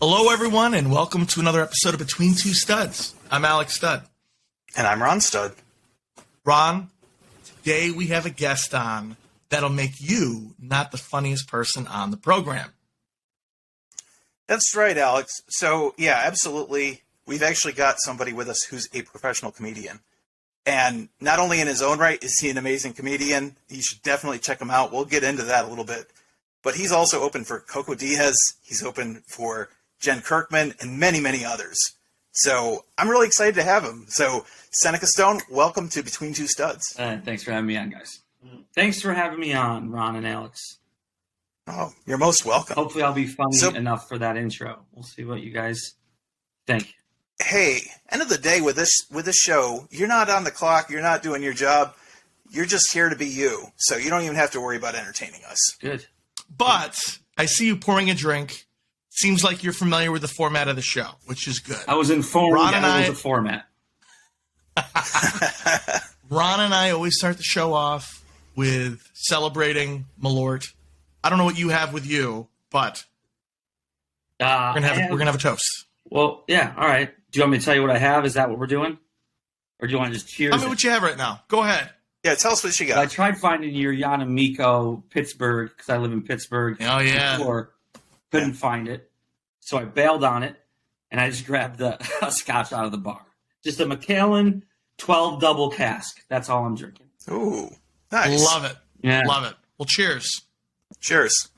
Hello, everyone, and welcome to another episode of Between Two Studs. I'm Alex Stud. And I'm Ron Stud. Ron, today we have a guest on that'll make you not the funniest person on the program. That's right, Alex. So, yeah, absolutely. We've actually got somebody with us who's a professional comedian. And not only in his own right is he an amazing comedian, you should definitely check him out. We'll get into that a little bit. But he's also open for Coco Diaz. He's open for Jen Kirkman and many, many others. So I'm really excited to have him. So Senneca Stone, welcome to Between Two Studs. Thanks for having me on, guys. Thanks for having me on, Ron and Alex. Oh, you're most welcome. Hopefully I'll be funny enough for that intro. We'll see what you guys think. Hey, end of the day with this show, you're not on the clock, you're not doing your job, you're just here to be you. So you don't even have to worry about entertaining us. Good. But I see you pouring a drink. Seems like you're familiar with the format of the show, which is good. I was informed Ron that it was a format. Ron and I always start the show off with celebrating Malort. I don't know what you have with you, but we're gonna have a toast. Well, yeah, all right. Do you want me to tell you what I have? Is that what we're doing? Or do you want to just cheers? Tell me what you have right now. Go ahead. Yeah, tell us what you got. I tried finding your Yanamico Pittsburgh, because I live in Pittsburgh. Oh, yeah. Before. Couldn't find it. So I bailed on it, and I just grabbed a scotch out of the bar. Just a Macallan 12 double cask. That's all I'm drinking. Ooh, nice. Love it. Yeah. Love it. Well, cheers. Cheers.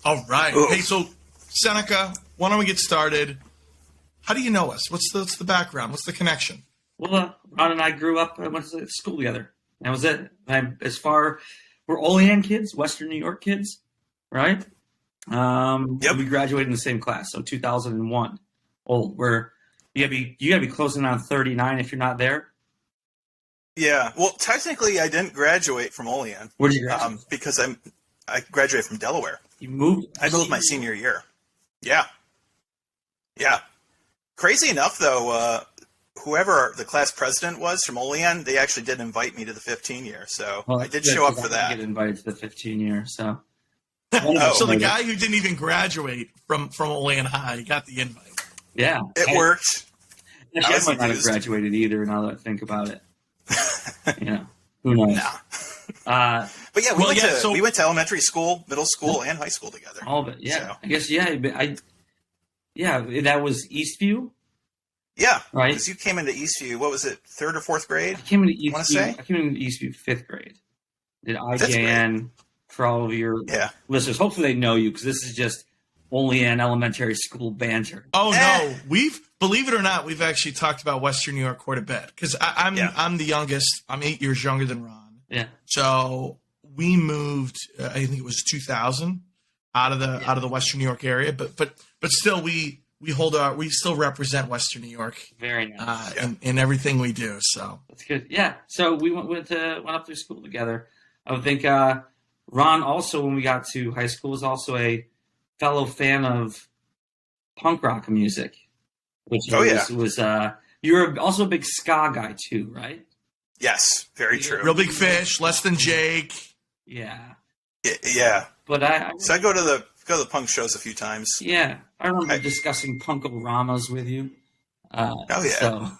All right. Ooh. Hey, so Senneca, why don't we get started? How do you know us? What's the background? What's the connection? Well, Ron and I grew up and went to school together. That was it. We're OLEAN kids, Western New York kids, right? Yep. We graduated in the same class, so 2001. Oh, you gotta be closing on 39 if you're not there. Yeah. Well, technically, I didn't graduate from OLEAN. Where did you graduate? Because I graduated from Delaware. You moved. I moved my senior year. Yeah. Yeah. Crazy enough, though, whoever the class president was from OLEAN, they actually did invite me to the 15 year. So I did show up for that. I get invited to the 15 year. So. So the guy who didn't even graduate from OLEAN High got the invite. Yeah. It worked. Actually, I might not have graduated either, now that I think about it. Who knows? Nah. But yeah, we went to elementary school, middle school, and high school together. All of it, yeah. So. I guess, that was Eastview. Yeah, right. Because you came into Eastview. What was it, third or fourth grade? I came into Eastview fifth grade. Did IJN for all of your listeners. Hopefully they know you, because this is just only an elementary school banter. Oh no, believe it or not, we've actually talked about Western New York quite a bit, because I'm the youngest. I'm 8 years younger than Ron. Yeah. So we moved. I think it was 2000 out of the Western New York area, but still we still represent Western New York. Very nice. In everything we do. So that's good. Yeah. So we went up through school together. I would think Ron also, when we got to high school, was also a fellow fan of punk rock music. Which was you were also a big ska guy too, right? Yes, very true. Real Big Fish, Less Than Jake. Yeah. Yeah. But I go to the punk shows a few times. Yeah, I remember discussing Punk-O-Ramas with you. So,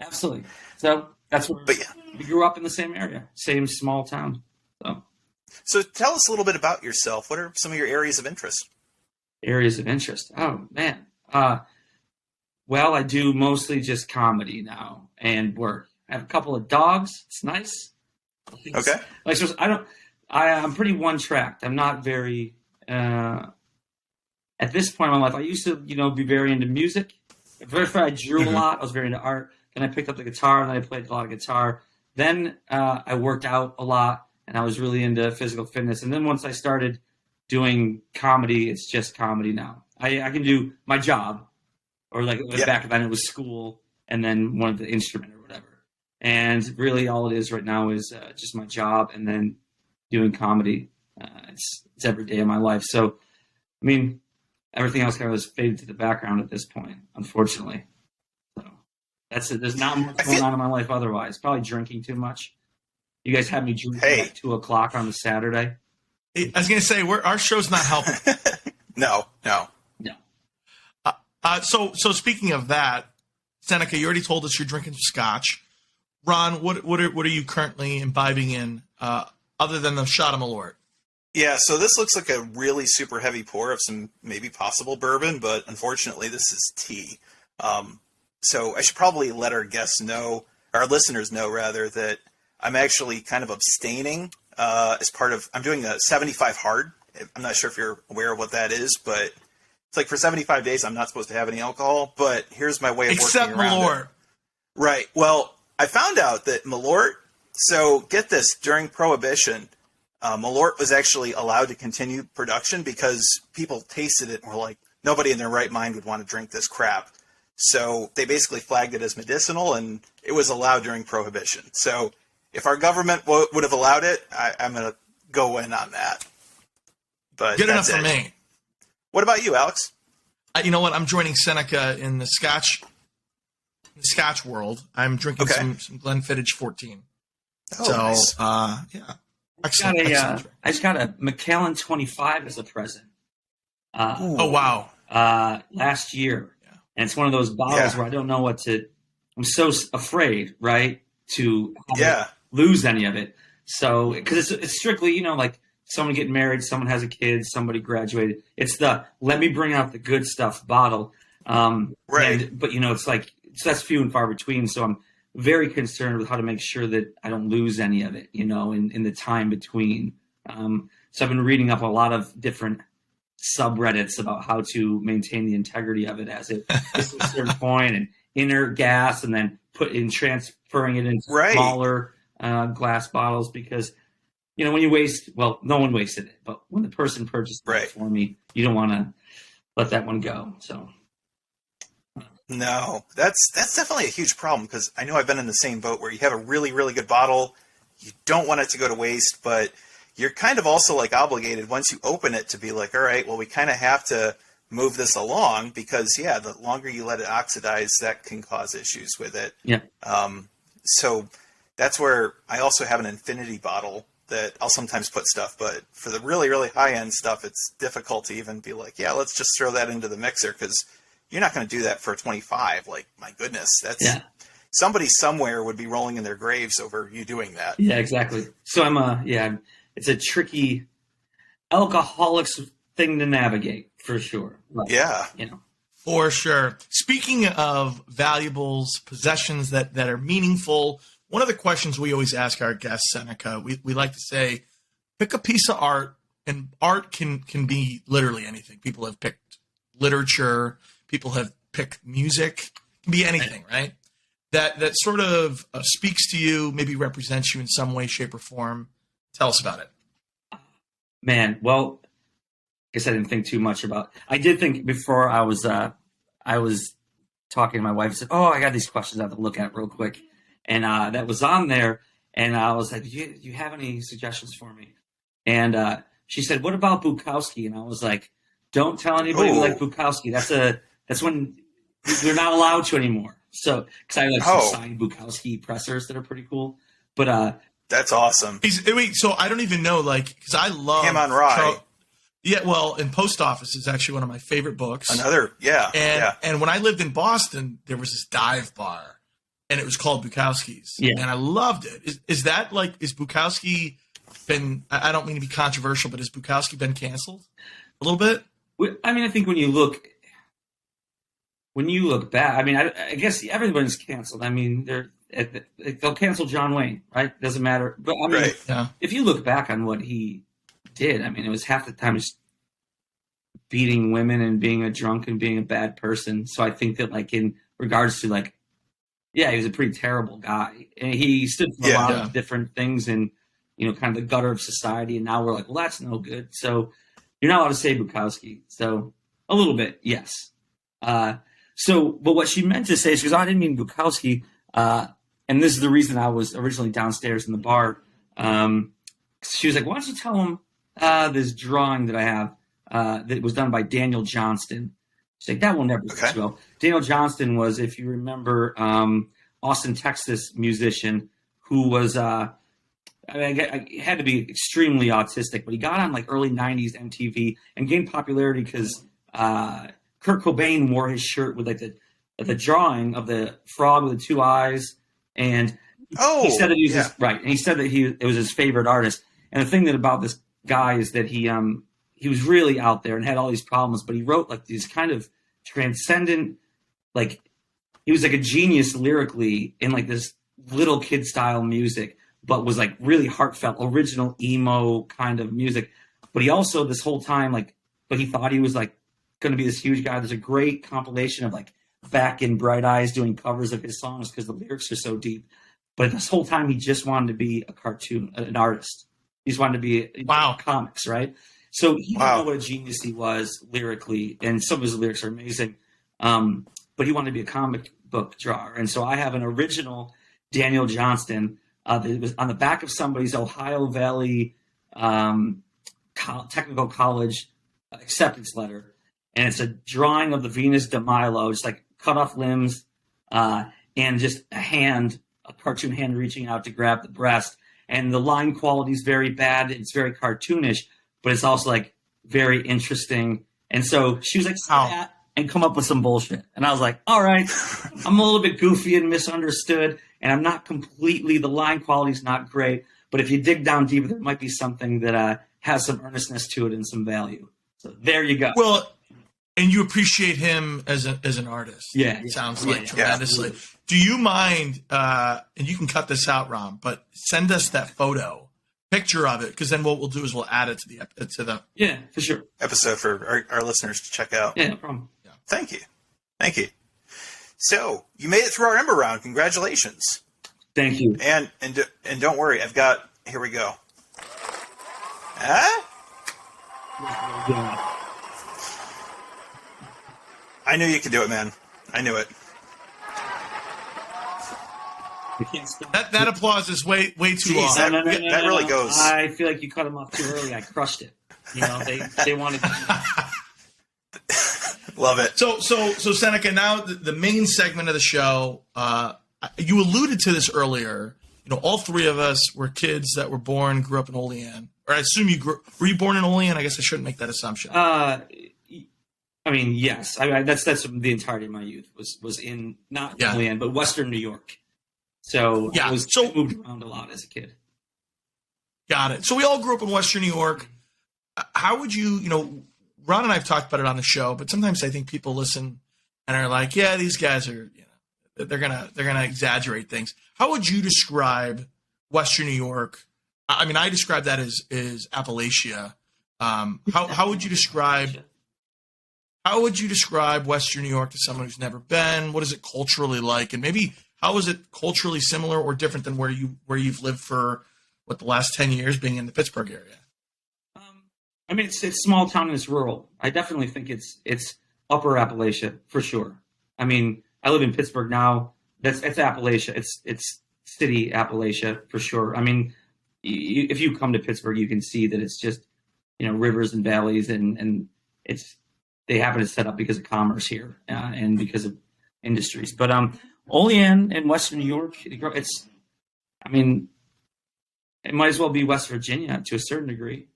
absolutely. So that's where we grew up in the same area, same small town. So tell us a little bit about yourself. What are some of your areas of interest? Areas of interest. Oh man. Well, I do mostly just comedy now and work. I have a couple of dogs. It's nice. Okay. I'm pretty one-tracked. I'm not very. At this point in my life, I used to, be very into music. At first, I drew a lot. I was very into art. Then I picked up the guitar, and then I played a lot of guitar. Then I worked out a lot, and I was really into physical fitness. And then once I started doing comedy, it's just comedy now. I can do my job, or back then it was school, and then one of the instrument or whatever. And really, all it is right now is just my job, and then doing comedy. It's every day of my life. So, I mean, everything else kind of has faded to the background at this point, unfortunately. So that's it. There's not much going on in my life otherwise. Probably drinking too much. You guys had me drinking at 2:00 on a Saturday. I was going to say, our show's not helping. No. So speaking of that, Senneca, you already told us you're drinking scotch. Ron, what are you currently imbibing in, other than the shot of Malort? Yeah, so this looks like a really super heavy pour of some maybe possible bourbon, but unfortunately this is tea. So I should probably let our guests know, our listeners know rather, that I'm actually kind of abstaining as part of, I'm doing a 75 hard. I'm not sure if you're aware of what that is, but it's like for 75 days I'm not supposed to have any alcohol, but here's my way of except working around Malort. it. Right. Well, I found out that Malort, so get this, during Prohibition, Malort was actually allowed to continue production because people tasted it and were like, nobody in their right mind would want to drink this crap. So they basically flagged it as medicinal, and it was allowed during Prohibition. So if our government would have allowed it, I'm going to go in on that. But good enough for me. What about you, Alex? You know what? I'm joining Senneca in the Scotch world. I'm drinking some Glenfiddich 14. Oh, so, nice. Yeah. Excellent. I just got a Macallan 25 as a present. Oh, wow. Last year. Yeah. And it's one of those bottles where I don't know what to, I'm so afraid, right, to lose any of it. So, because it's strictly, you know, like someone getting married, someone has a kid, somebody graduated. It's the let me bring out the good stuff bottle. Right. But, you know, it's like, that's few and far between. So I'm very concerned with how to make sure that I don't lose any of it, you know, in the time between. So I've been reading up a lot of different subreddits about how to maintain the integrity of it as it gets to a certain point, and inert gas, and then transferring it into smaller glass bottles, because, you know, when you waste, well, no one wasted it, but when the person purchased it for me, you don't want to let that one go. So. No, that's definitely a huge problem, because I know I've been in the same boat where you have a really, really good bottle. You don't want it to go to waste, but you're kind of also like obligated once you open it to be like, all right, well, we kind of have to move this along, because, the longer you let it oxidize, that can cause issues with it. Yeah. So that's where I also have an infinity bottle that I'll sometimes put stuff, but for the really, really high-end stuff, it's difficult to even be like, let's just throw that into the mixer, because you're not going to do that for 25. Like, my goodness, that's somebody somewhere would be rolling in their graves over you doing that. Yeah, exactly. So it's a tricky alcoholics thing to navigate for sure. Like, you know, for sure. Speaking of valuables, possessions that are meaningful, one of the questions we always ask our guests, Senneca, we like to say, pick a piece of art, and art can be literally anything. People have picked literature. People have picked music. It can be anything, right? That sort of speaks to you, maybe represents you in some way, shape, or form. Tell us about it. Man, well, I guess I didn't think too much about. I did think before I was talking to my wife. I said, "Oh, I got these questions I have to look at real quick," and that was on there. And I was like, "Do you have any suggestions for me?" And she said, "What about Buckowski?" And I was like, "Don't tell anybody we like Buckowski. That's when they're not allowed to anymore." So, because I like some signed Buckowski pressers that are pretty cool. But that's awesome. So I don't even know, like, because I love Ham on Rye. And Post Office is actually one of my favorite books. And when I lived in Boston, there was this dive bar, and it was called Buckowski's. Yeah. And I loved it. Is Buckowski been, I don't mean to be controversial, but has Buckowski been canceled a little bit? I mean, I think when you look back, I mean, I guess everybody's canceled. I mean, they'll cancel John Wayne, right? Doesn't matter. But I mean, if you look back on what he did, I mean, it was half the time just beating women and being a drunk and being a bad person. So I think that, like, in regards to, like, he was a pretty terrible guy. And he stood for a lot of different things in, you know, kind of the gutter of society. And now we're like, well, that's no good. So you're not allowed to say Buckowski. So a little bit, yes. But what she meant to say is, because I didn't mean Buckowski, and this is the reason I was originally downstairs in the bar. She was like, why don't you tell him this drawing that I have that was done by Daniel Johnston. She's like, that will never go well. Daniel Johnston was, if you remember, Austin, Texas musician who was I mean, I had to be extremely autistic, but he got on like early '90s MTV and gained popularity because Kurt Cobain wore his shirt with like the drawing of the frog with the two eyes, and he said that he was right, and he said that it was his favorite artist. And the thing that about this guy is that he was really out there and had all these problems, but he wrote like these kind of transcendent, like he was like a genius lyrically in like this little kid style music, but was like really heartfelt, original emo kind of music. But he also this whole time but he thought he was like going to be this huge guy. There's a great compilation of like Back in Bright Eyes doing covers of his songs because the lyrics are so deep. But this whole time he just wanted to be a cartoon, an artist. He just wanted to be comics, right? So he didn't know what a genius he was lyrically, and some of his lyrics are amazing. But he wanted to be a comic book drawer. And so I have an original Daniel Johnston that was on the back of somebody's Ohio Valley technical college acceptance letter. And it's a drawing of the Venus de Milo, just like cut off limbs and just a cartoon hand reaching out to grab the breast. And the line quality is very bad. It's very cartoonish, but it's also like very interesting. And so she was like, say that and come up with some bullshit. And I was like, all right, I'm a little bit goofy and misunderstood. And I'm not completely, the line quality is not great. But if you dig down deeper, there might be something that has some earnestness to it and some value. So there you go. Well, and you appreciate him as an artist. Yeah. It sounds like tremendously. Yeah. Do you mind, and you can cut this out, Ron, but send us that picture of it, because then what we'll do is we'll add it to the yeah, for sure, episode for our listeners to check out. Yeah, no problem. Yeah. Thank you. So you made it through our Ember round. Congratulations. Thank you. And don't worry, here we go. I knew you could do it, man. I knew it. That applause is way too long. That really goes. I feel like you cut him off too early. I crushed it. You know, they wanted to. Love it. So Senneca, now the main segment of the show, you alluded to this earlier. You know, all three of us were kids that were grew up in OLEAN. Or I assume were you born in OLEAN? I guess I shouldn't make that assumption. I mean, yes. That's the entirety of my youth was in not OLEAN, but Western New York. So I moved around a lot as a kid. Got it. So we all grew up in Western New York. How would you, Ron and I have talked about it on the show, but sometimes I think people listen and are like, yeah, these guys are, they're gonna exaggerate things. How would you describe Western New York? I mean, I describe that as Appalachia. How would you describe Western New York to someone who's never been? What is it culturally like? And maybe how is it culturally similar or different than where you've lived for the last 10 years being in the Pittsburgh area? I mean, it's small town and it's rural. I definitely think it's upper Appalachia for sure. I mean, I live in Pittsburgh now. It's Appalachia. It's city Appalachia for sure. I mean, if you come to Pittsburgh, you can see that it's just rivers and valleys, and they happen to set up because of commerce here and because of industries. But OLEAN in Western New York, it might as well be West Virginia to a certain degree.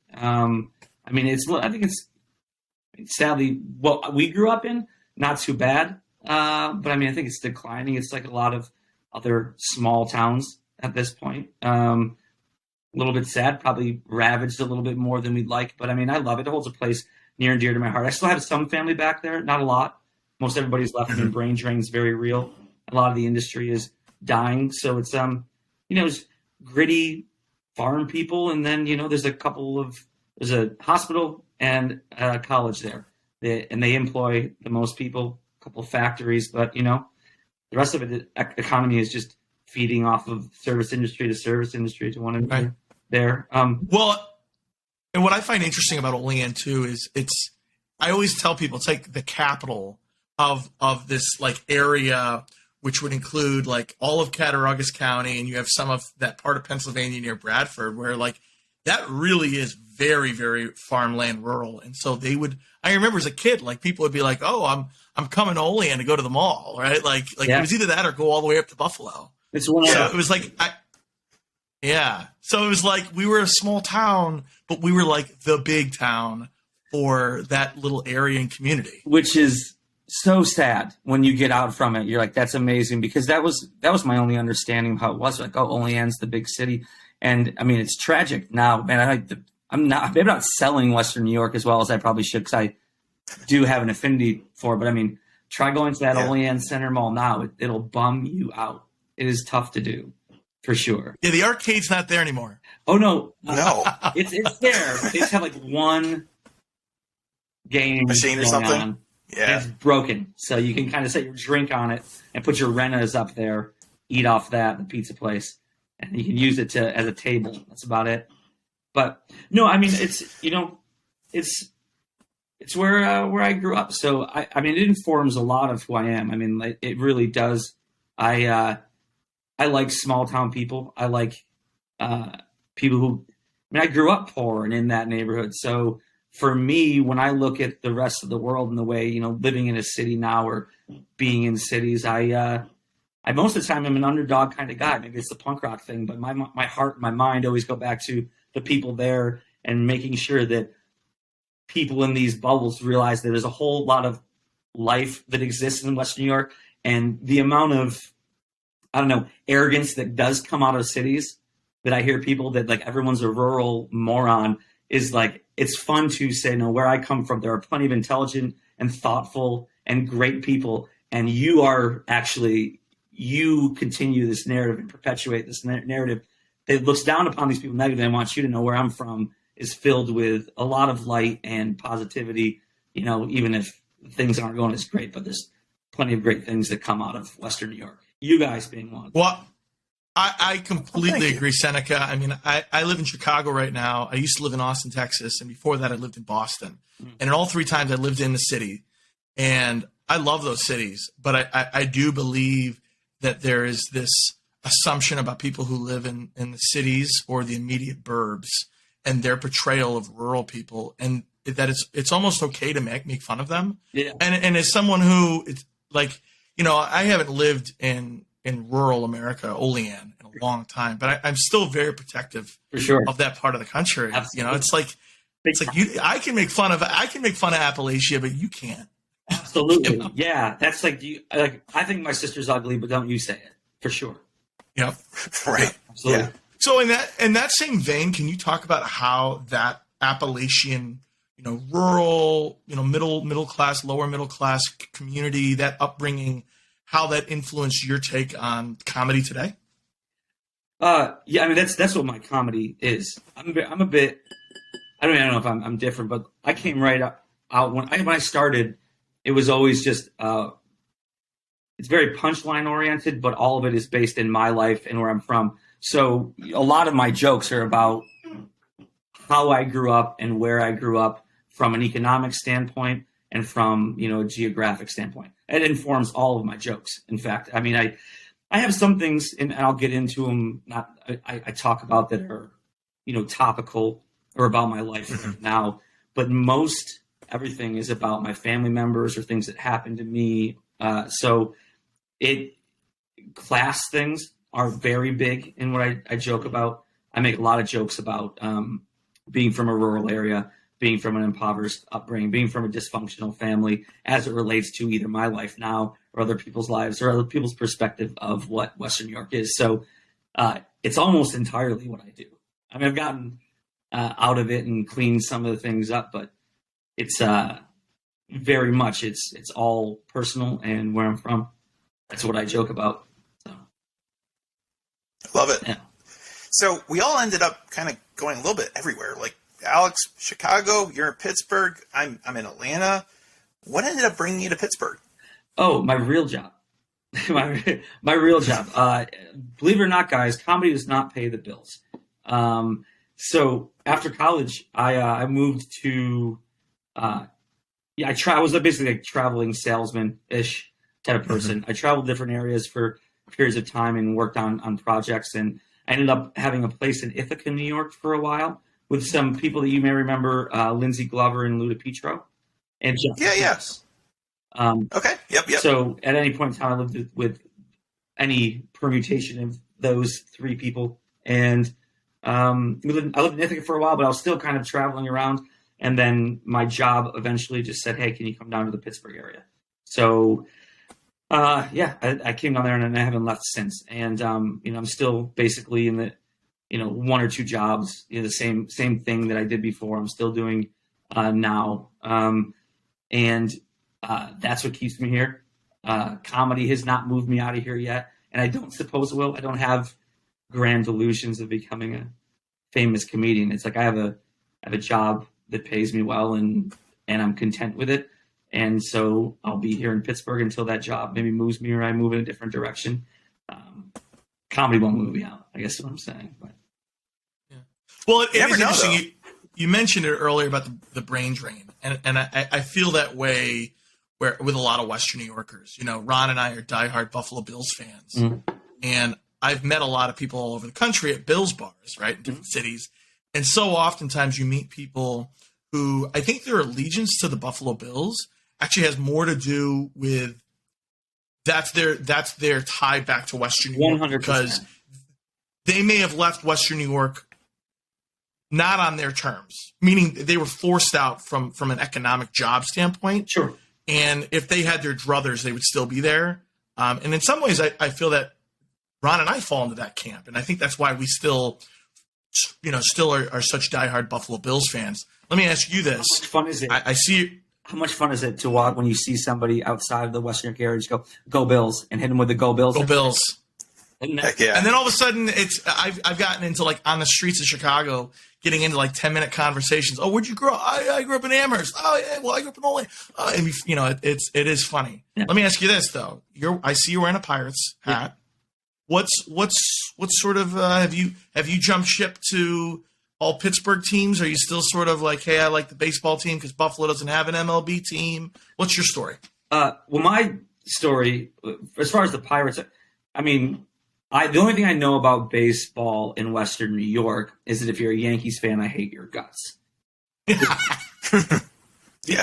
Sadly, what we grew up in, not too bad. But I think it's declining. It's like a lot of other small towns at this point. A little bit sad, probably ravaged a little bit more than we'd like. But I love it. It holds a place near and dear to my heart. I still have some family back there, not a lot. Most everybody's left. And brain drain is very real. A lot of the industry is dying. So it's, it's gritty farm people. And then, there's a hospital and a college there. They employ the most people, a couple of factories, but, the rest of it, the economy is just feeding off of service industry to one another. Right. There. Well, and what I find interesting about OLEAN too is I always tell people it's like the capital of this like area, which would include like all of Cattaraugus County, and you have some of that part of Pennsylvania near Bradford, where like that really is very, very farmland rural. And so I remember as a kid, like people would be like, oh, I'm coming to OLEAN to go to the mall, right? Like It was either that or go all the way up to Buffalo. It's one of it was like Yeah. So it was like we were a small town, but we were like the big town for that little area and community. Which is so sad when you get out from it. You're like, that's amazing, because that was my only understanding of how it was. Like, oh, OLEAN's the big city, and I mean, it's tragic now. Man, I'm not selling Western New York as well as I probably should, because I do have an affinity for it. But I mean, try going to that OLEAN Center Mall now; it'll bum you out. It is tough to do, for sure. Yeah, the arcade's not there anymore. Oh no, it's there. They just have like one game machine or something. On. Yeah, it's broken, so you can kind of set your drink on it and put your Rennas up there, eat off that, the pizza place, and you can use it as a table. That's about it. But no, I mean, it's where I grew up. So I mean, it informs a lot of who I am. I mean, like, it really does. I like small town people. I like people who. I mean, I grew up poor and in that neighborhood, so. For me, when I look at the rest of the world and the way, living in a city now or being in cities, I most of the time I'm an underdog kind of guy. Maybe it's the punk rock thing, but my heart, my mind always go back to the people there and making sure that people in these bubbles realize that there's a whole lot of life that exists in Western New York, and the amount of, I don't know, arrogance that does come out of cities that I hear people that like everyone's a rural moron is like, it's fun to say, no, where I come from, there are plenty of intelligent and thoughtful and great people. And you continue this narrative and perpetuate this narrative that looks down upon these people negatively. I want you to know where I'm from is filled with a lot of light and positivity, even if things aren't going as great, but there's plenty of great things that come out of Western New York. You guys being one. Well, I completely agree, Seneca. I mean, I live in Chicago right now. I used to live in Austin, Texas, and before that I lived in Boston. And in all three times I lived in the city. And I love those cities, but I do believe that there is this assumption about people who live in the cities or the immediate burbs and their portrayal of rural people, and that it's almost okay to make fun of them. Yeah. And as someone who, it's like, I haven't lived in rural America, OLEAN, in a long time, but I'm still very protective for sure of that part of the country. Absolutely. It's like I can make fun of Appalachia, but you can't. Absolutely. Yeah. That's like, I think my sister's ugly, but don't you say it, for sure. Yep. Right. Absolutely. Yeah. So in that same vein, can you talk about how that Appalachian, rural, middle class, lower middle class community, that upbringing, how that influenced your take on comedy today? Yeah, I mean that's what my comedy is. I'm a bit. I don't know if I'm different, but I came right out when I started. It was always just. It's very punchline oriented, but all of it is based in my life and where I'm from. So a lot of my jokes are about how I grew up and where I grew up from an economic standpoint and from a geographic standpoint. It informs all of my jokes. In fact, I mean, I have some things, and I'll get into them. I talk about that are, topical or about my life now. But most everything is about my family members or things that happened to me. So class things are very big in what I joke about. I make a lot of jokes about being from a rural area, being from an impoverished upbringing, being from a dysfunctional family as it relates to either my life now or other people's lives or other people's perspective of what Western New York is. So it's almost entirely what I do. I mean, I've gotten out of it and cleaned some of the things up, but it's very much, it's all personal and where I'm from. That's what I joke about. So. Love it. Yeah. So we all ended up kind of going a little bit everywhere. Like Alex, Chicago, you're in Pittsburgh. I'm in Atlanta. What ended up bringing you to Pittsburgh? Oh, my real job. my real job. Believe it or not, guys, comedy does not pay the bills. So after college, I moved to. I was basically a traveling salesman-ish type of person. I traveled different areas for periods of time and worked on projects, and I ended up having a place in Ithaca, New York, for a while with some people that you may remember, Lindsay Glover and Luda Petro. And Jeff yes. Okay. Yep. So at any point in time, I lived with any permutation of those three people And I lived in Ithaca for a while, but I was still kind of traveling around. And then my job eventually just said, "Hey, can you come down to the Pittsburgh area?" So, I came down there and I haven't left since. And, I'm still basically in the, one or two jobs, the same thing that I did before. I'm still doing now. And that's what keeps me here. Comedy has not moved me out of here yet. And I don't suppose it will. I don't have grand delusions of becoming a famous comedian. It's like I have a job that pays me well and I'm content with it. And so I'll be here in Pittsburgh until that job maybe moves me or I move in a different direction. Comedy won't move me out, I guess is what I'm saying. But yeah. Well, it is know, interesting. You mentioned it earlier about the brain drain. And I feel that way with a lot of Western New Yorkers. Ron and I are diehard Buffalo Bills fans. Mm-hmm. And I've met a lot of people all over the country at Bills bars, right, in different cities. And so oftentimes you meet people who I think their allegiance to the Buffalo Bills actually has more to do with that's their tie back to Western New York 100%. Because they may have left Western New York not on their terms, meaning they were forced out from an economic job standpoint. Sure. And if they had their druthers, they would still be there. And in some ways, I feel that Ron and I fall into that camp. And I think that's why we still are such diehard Buffalo Bills fans. Let me ask you this. How much fun is it? I see. How much fun is it to walk when you see somebody outside of the Western York area, just go Bills, and hit them with the Go Bills? Go Bills. Heck yeah. And then all of a sudden, I've gotten into like on the streets of Chicago, getting into like 10-minute conversations. Oh, where'd you grow up? I grew up in Amherst. Oh, yeah, well, I grew up in OLEAN. And it is funny. Yeah. Let me ask you this though. I see you're wearing a Pirates hat. Yeah. What's sort of have you jumped ship to all Pittsburgh teams? Are you still sort of like, hey, I like the baseball team because Buffalo doesn't have an MLB team? What's your story? Well, my story, as far as the Pirates, I mean, the only thing I know about baseball in Western New York is that if you're a Yankees fan, I hate your guts. Yeah.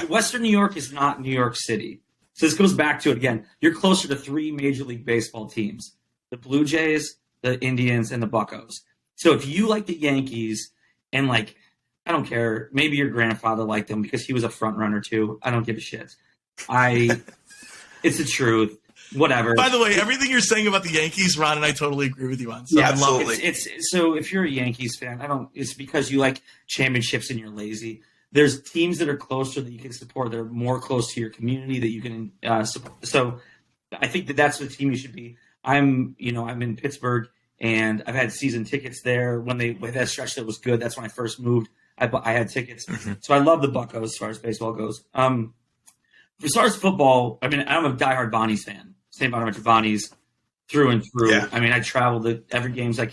Western New York is not New York City. So this goes back to it again. You're closer to three Major League Baseball teams: the Blue Jays, the Indians, and the Buccos. So if you like the Yankees and like, I don't care, maybe your grandfather liked them because he was a front runner too. I don't give a shit. It's the truth. Whatever. By the way, everything you're saying about the Yankees, Ron and I totally agree with you on. So yeah, I love absolutely. It's so if you're a Yankees fan, it's because you like championships and you're lazy. There's teams that are closer that you can support. They're more close to your community that you can support. So I think that's the team you should be. I'm in Pittsburgh and I've had season tickets there when that stretch that was good. That's when I first moved. I had tickets. Mm-hmm. So I love the Buccos as far as baseball goes. As far as football, I mean, I'm a diehard Bonnie's fan. St. Bonaventure Bonnies through and through. Yeah. I mean, I travel to every game I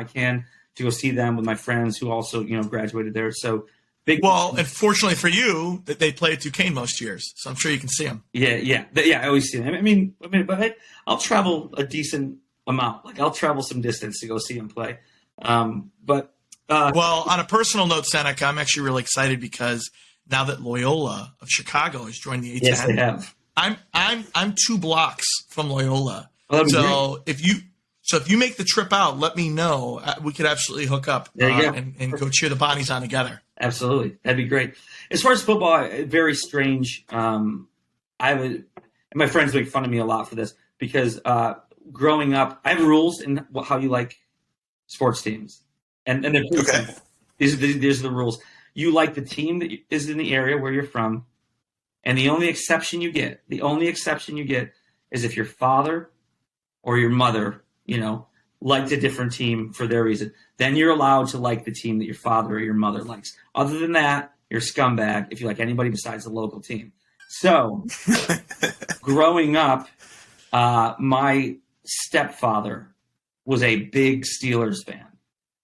can to go see them with my friends who also, graduated there. So big. Well, and fortunately for you, that they play at Duquesne most years, so I'm sure you can see them. Yeah. I always see them. I mean, but I'll travel a decent amount. Like I'll travel some distance to go see them play. Well, on a personal note, Seneca, I'm actually really excited because now that Loyola of Chicago has joined the A10, yes, they have. I'm 2 blocks from Loyola. Oh, so if you make the trip out, let me know. We could absolutely hook up and go cheer the Bonnies on together. Absolutely. That'd be great. As far as football, very strange. My friends make fun of me a lot for this because growing up, I have rules in how you like sports teams. And they're pretty simple. These are the rules. You like the team that is in the area where you're from. And the only exception you get is if your father or your mother, liked a different team for their reason. Then you're allowed to like the team that your father or your mother likes. Other than that, you're a scumbag if you like anybody besides the local team. So growing up, my stepfather was a big Steelers fan.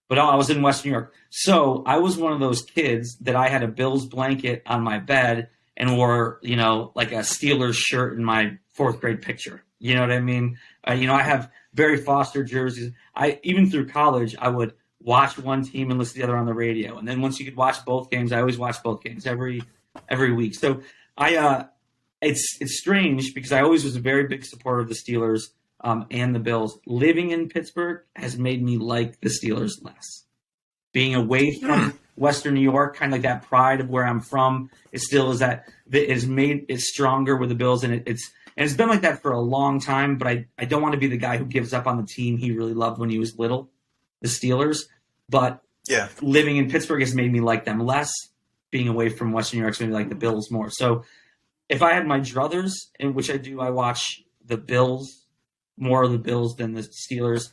But I was in Western New York. So I was one of those kids that I had a Bills blanket on my bed and wore, like a Steelers shirt in my 4th grade picture. You know what I mean? I have Barry Foster jerseys. Even through college, I would watch one team and listen to the other on the radio. And then once you could watch both games, I always watched both games every week. So it's strange because I always was a very big supporter of the Steelers. and the Bills. Living in Pittsburgh has made me like the Steelers less. Being away from Western New York, kind of like that pride of where I'm from, it still is that it has made it stronger with the Bills, and it's been like that for a long time. But I don't want to be the guy who gives up on the team he really loved when he was little, the Steelers. But living in Pittsburgh has made me like them less. Being away from Western New York's made me like the Bills more. So if I had my druthers, in which I do, I watch the Bills, more of the Bills than the Steelers.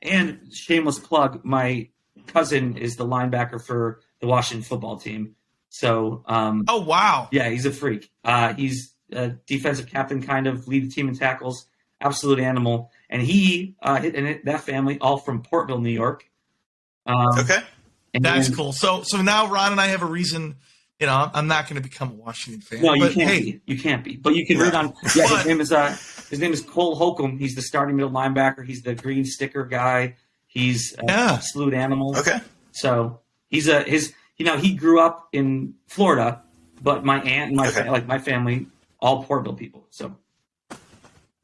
And shameless plug, my cousin is the linebacker for the Washington football team. So, oh, wow. Yeah, he's a freak. He's a defensive captain, kind of lead the team in tackles, absolute animal. And that family, all from Portville, New York. Okay. That's cool. So now Ron and I have a reason. I'm not going to become a Washington fan. No, you can't be. You can't be. But you can read on. Yeah, his name is Cole Holcomb. He's the starting middle linebacker. He's the green sticker guy. He's a absolute animal. Okay. So he grew up in Florida, but my aunt and my family, all Portville people. So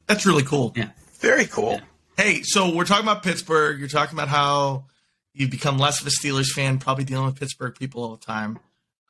that's really cool. Yeah. Very cool. Yeah. Hey, so we're talking about Pittsburgh. You're talking about how you've become less of a Steelers fan, probably dealing with Pittsburgh people all the time.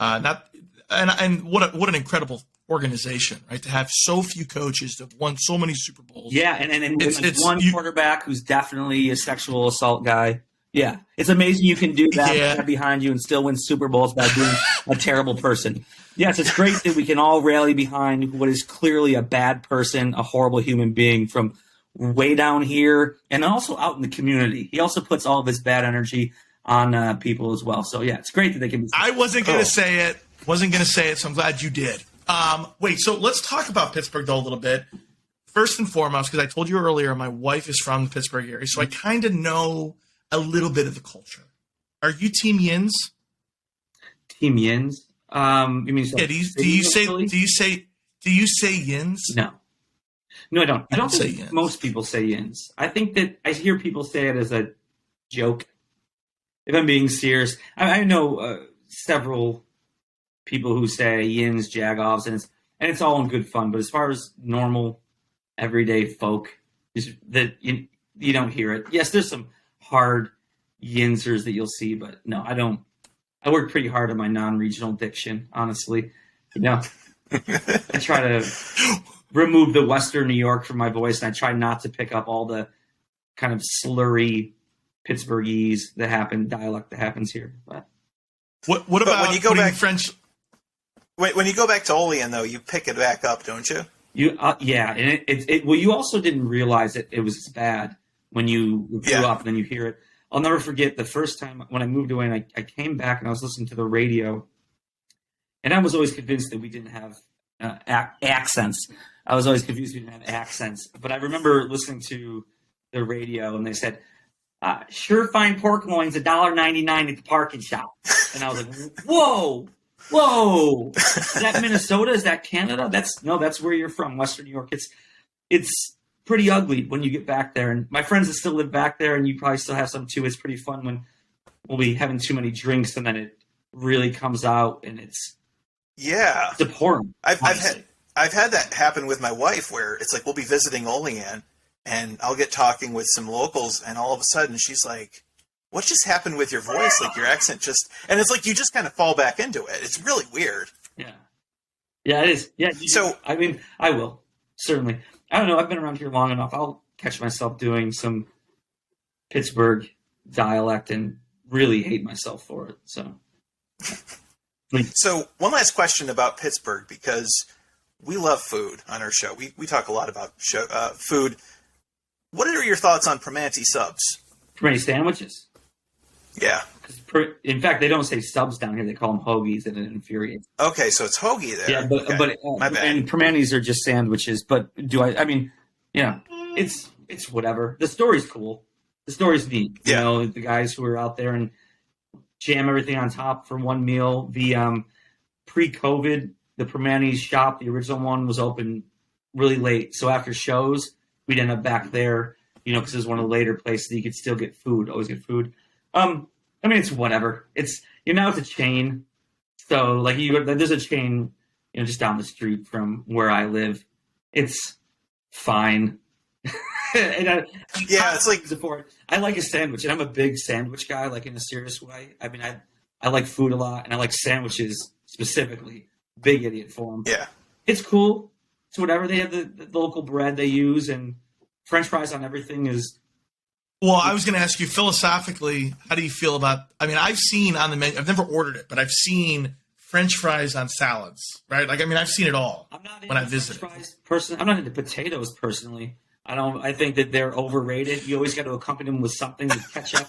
And what an incredible organization, right? To have so few coaches that have won so many Super Bowls. Yeah, and it's one quarterback who's definitely a sexual assault guy. Yeah, it's amazing you can do that behind you and still win Super Bowls by being a terrible person. Yes, it's great that we can all rally behind what is clearly a bad person, a horrible human being from way down here and also out in the community. He also puts all of his bad energy on people as well. So, yeah, it's great that they can be. I wasn't going to say it. So I'm glad you did. Wait, so let's talk about Pittsburgh, though, a little bit. First and foremost, because I told you earlier, my wife is from the Pittsburgh area, so I kind of know a little bit of the culture. Are you Team Yins? Team Yins? You mean do you say Yins? No, I don't. I don't say think Yins. Most people say Yins. I think that I hear people say it as a joke. If I'm being serious, I know several people who say Yins, Jagoffs, and it's all in good fun. But as far as normal, everyday folk, you don't hear it. Yes, there's some hard Yinsers that you'll see, but no, I don't. I work pretty hard on my non-regional diction, honestly. I try to remove the Western New York from my voice, and I try not to pick up all the kind of slurry Pittsburghese dialect that happens here. But what about when you go back French? When you go back to OLEAN, though, you pick it back up, don't you? Yeah, and well, you also didn't realize it was as bad when you grew up, and then you hear it. I'll never forget the first time when I moved away, and I came back and I was listening to the radio, and I was always convinced that we didn't have accents. I was always confused we didn't have accents. But I remember listening to the radio, and they said, "Sure fine pork loins, $1.99 at the parking shop." And I was like, "Whoa! Is that Minnesota? Is that Canada? That's where you're from, Western New York." It's pretty ugly when you get back there. And my friends that still live back there, and you probably still have some too, it's pretty fun when we'll be having too many drinks and then it really comes out and it's abhorrent. I've had that happen with my wife where it's like we'll be visiting OLEAN and I'll get talking with some locals and all of a sudden she's like, "What just happened with your voice? Like your accent just," and it's like you just kind of fall back into it. It's really weird. Yeah, it is. Yeah. So I mean, I will certainly. I don't know. I've been around here long enough. I'll catch myself doing some Pittsburgh dialect and really hate myself for it. So one last question about Pittsburgh, because we love food on our show. We talk a lot about food. What are your thoughts on Primantis subs? Primantis sandwiches. Yeah. In fact, they don't say subs down here. They call them hoagies, and it infuriates. Okay, so it's hoagie there. Yeah, but my bad. And Primantis are just sandwiches. But I mean, it's whatever. The story's cool. The story's neat. You know, the guys who are out there and jam everything on top for one meal. The pre-COVID, the Primantis shop, the original one, was open really late. So after shows, we'd end up back there. Because it was one of the later places that you could still get food. Always get food. I mean, it's whatever. It's it's a chain. So there's a chain, just down the street from where I live. It's fine. Yeah, it's like I like a sandwich, and I'm a big sandwich guy, like in a serious way. I mean, I like food a lot, and I like sandwiches specifically. Big idiot for them. Yeah, it's cool. It's whatever. They have the local bread they use, and French fries on everything is. Well, I was going to ask you philosophically, how do you feel about? I mean, I've seen on the menu. I've never ordered it, but I've seen French fries on salads, right? Like, I mean, I've seen it all I'm not when I into visit. French fries personally. I'm not into potatoes personally. I think that they're overrated. You always got to accompany them with something with ketchup.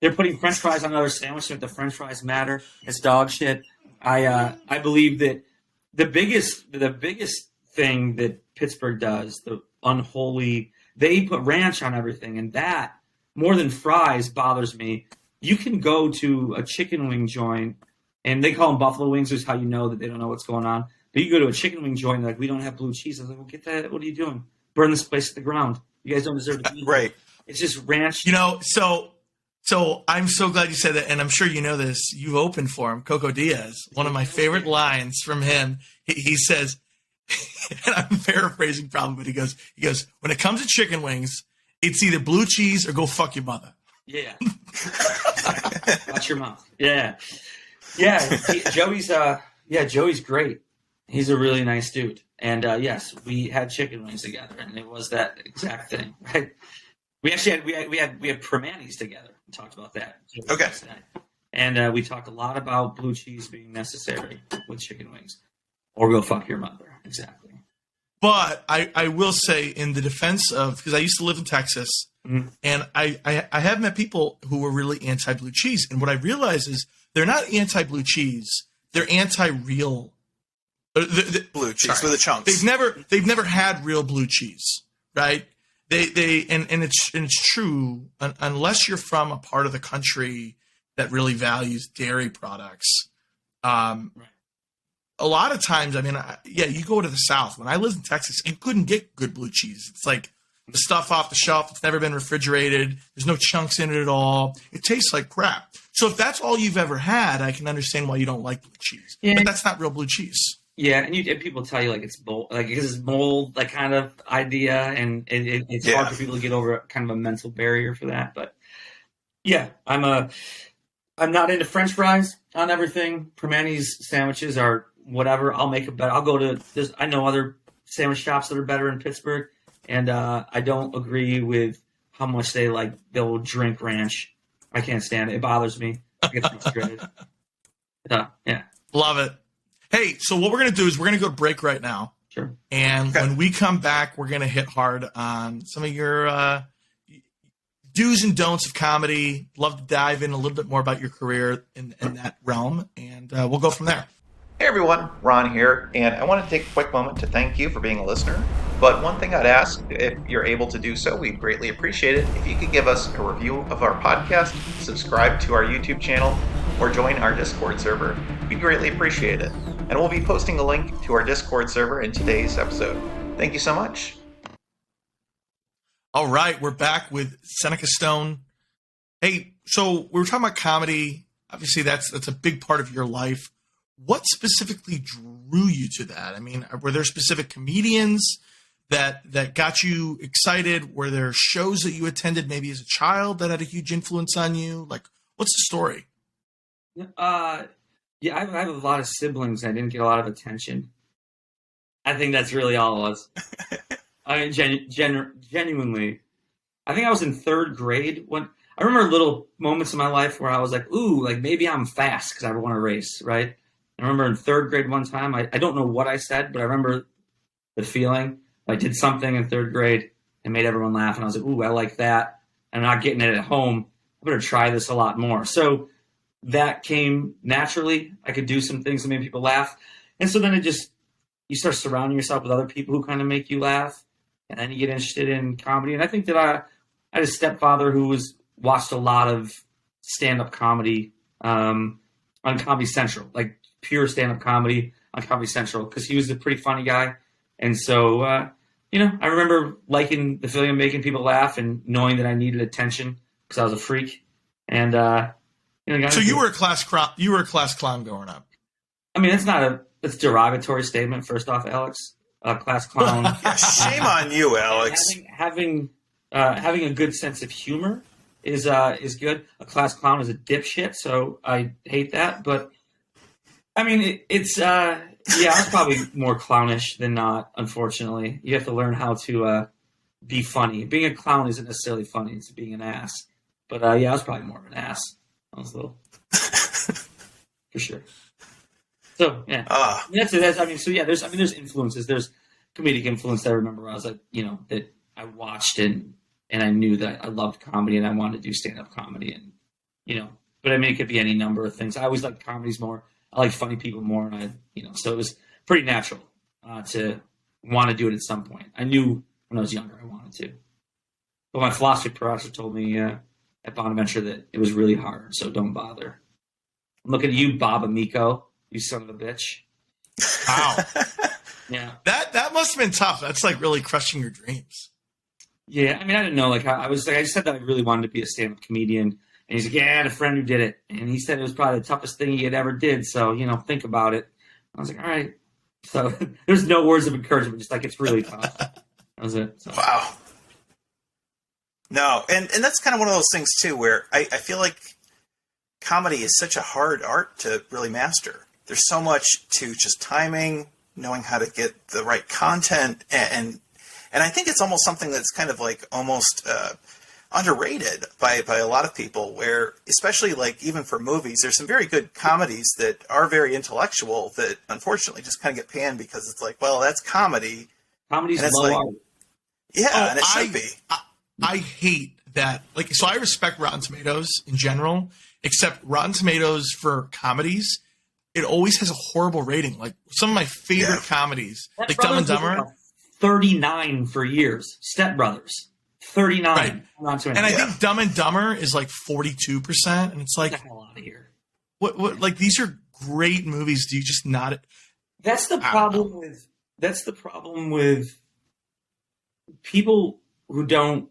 They're putting French fries on another sandwich to make the French fries matter. It's dog shit. I believe that the biggest thing that Pittsburgh does, the unholy, they put ranch on everything, and that more than fries bothers me. You can go to a chicken wing joint, and they call them buffalo wings, which is how you know that they don't know what's going on. But you go to a chicken wing joint, like, we don't have blue cheese. I was like, well, get that. What are you doing? Burn this place to the ground. You guys don't deserve to be here. right. It's just ranch. You know, so I'm so glad you said that, and I'm sure you know this. You opened for him, Coco Diaz. One of my favorite lines from him. He says, and I'm paraphrasing probably, but he goes, when it comes to chicken wings, it's either blue cheese or go fuck your mother. Yeah. Watch your mouth. Yeah. Yeah. Joey's great. He's a really nice dude. And yes, we had chicken wings together, and it was that exact thing, right? We actually had we had Primantis together. We talked about that. Okay. And we talked a lot about blue cheese being necessary with chicken wings, or go fuck your mother. Exactly. But I will say, in the defense of, because I used to live in Texas, Mm-hmm. and I have met people who were really anti-blue cheese, and what I realize is they're not anti-blue cheese; they're anti-real Blue cheese with the chunks. They've never had real blue cheese, right? It's true, unless you're from a part of the country that really values dairy products. Right. A lot of times, I mean, you go to the South. When I lived in Texas, you couldn't get good blue cheese. It's like the stuff off the shelf. It's never been refrigerated. There's no chunks in it at all. It tastes like crap. So if that's all you've ever had, I can understand why you don't like blue cheese. Yeah. But that's not real blue cheese. Yeah, and people tell you like it's mold, like it's mold, like kind of idea, and it's hard for people to get over kind of a mental barrier for that. But yeah, I'm not into French fries on everything. Primantis sandwiches are whatever. I'll make a bet. I'll go to. I know other sandwich shops that are better in Pittsburgh, and I don't agree with how much they'll drink ranch. I can't stand it. It bothers me. I get frustrated. Yeah. Love it. Hey, so what we're going to do is we're going to go to break right now. Sure. And when we come back, we're going to hit hard on some of your do's and don'ts of comedy. Love to dive in a little bit more about your career in that realm, and we'll go from there. Hey everyone, Ron here, and I want to take a quick moment to thank you for being a listener. But one thing I'd ask, if you're able to do so, we'd greatly appreciate it if you could give us a review of our podcast, subscribe to our YouTube channel, or join our Discord server. We'd greatly appreciate it. And we'll be posting a link to our Discord server in today's episode. Thank you so much. All right, we're back with Senneca Stone. Hey, so we were talking about comedy. Obviously, that's a big part of your life. What specifically drew you to that? I mean, were there specific comedians that got you excited? Were there shows that you attended maybe as a child that had a huge influence on you? Like, what's the story? Yeah, I have a lot of siblings. I didn't get a lot of attention. I think that's really all it was. I mean, genuinely. I think I was in third grade when I remember little moments in my life where I was like, ooh, like maybe I'm fast because I want to race, right? I remember in third grade one time, I don't know what I said, but I remember the feeling. I did something in third grade and made everyone laugh, and I was like, ooh, I like that. I'm not getting it at home. I better try this a lot more. So that came naturally. I could do some things that made people laugh. And so then you start surrounding yourself with other people who kind of make you laugh. And then you get interested in comedy. And I think that I had a stepfather who watched a lot of stand-up comedy on Comedy Central, like pure stand-up comedy on Comedy Central, because he was a pretty funny guy. And so, I remember liking the feeling of making people laugh and knowing that I needed attention because I was a freak. And, so you were a class clown growing up. I mean, it's not a derogatory statement. First off, Alex, class clown. Yeah, shame on you, Alex. Having having a good sense of humor is good. A class clown is a dipshit, so I hate that. But I mean, it's I was probably more clownish than not. Unfortunately, you have to learn how to be funny. Being a clown isn't necessarily funny; it's being an ass. But I was probably more of an ass. I was a little, for sure. So yeah, that's it. There's influences. There's comedic influence that I remember. I was like, that I watched and I knew that I loved comedy and I wanted to do stand-up comedy, and but I mean, it could be any number of things. I always liked comedies more. I like funny people more, and so it was pretty natural to want to do it at some point. I knew when I was younger I wanted to, but my philosophy professor told me at Bonaventure that it was really hard, so don't bother. I'm looking at you, Bob Amico, you son of a bitch. Wow. Yeah. That must have been tough. That's like really crushing your dreams. Yeah, I mean, I didn't know. Like, I said that I really wanted to be a stand-up comedian, and he's like, "Yeah, I had a friend who did it, and he said it was probably the toughest thing he had ever did. So, think about it." I was like, "All right." So there's no words of encouragement, just like it's really tough. That was it. So. Wow. No, and that's kind of one of those things too, where I feel like comedy is such a hard art to really master. There's so much to just timing, knowing how to get the right content, and I think it's almost something that's kind of like almost underrated by a lot of people, where especially like even for movies, there's some very good comedies that are very intellectual that unfortunately just kind of get panned because it's like, well, that's comedy. Comedy's low like, art. Yeah, and it should be. I hate that. Like, so I respect Rotten Tomatoes in general, except Rotten Tomatoes for comedies, it always has a horrible rating. Like some of my favorite comedies, like Dumb and Dumber. 39 for years. Step Brothers. 39. Right. And I think Dumb and Dumber is like 42%. And it's like, get the hell out of here. What, like, these are great movies. Do you just not? That's the problem with people who don't.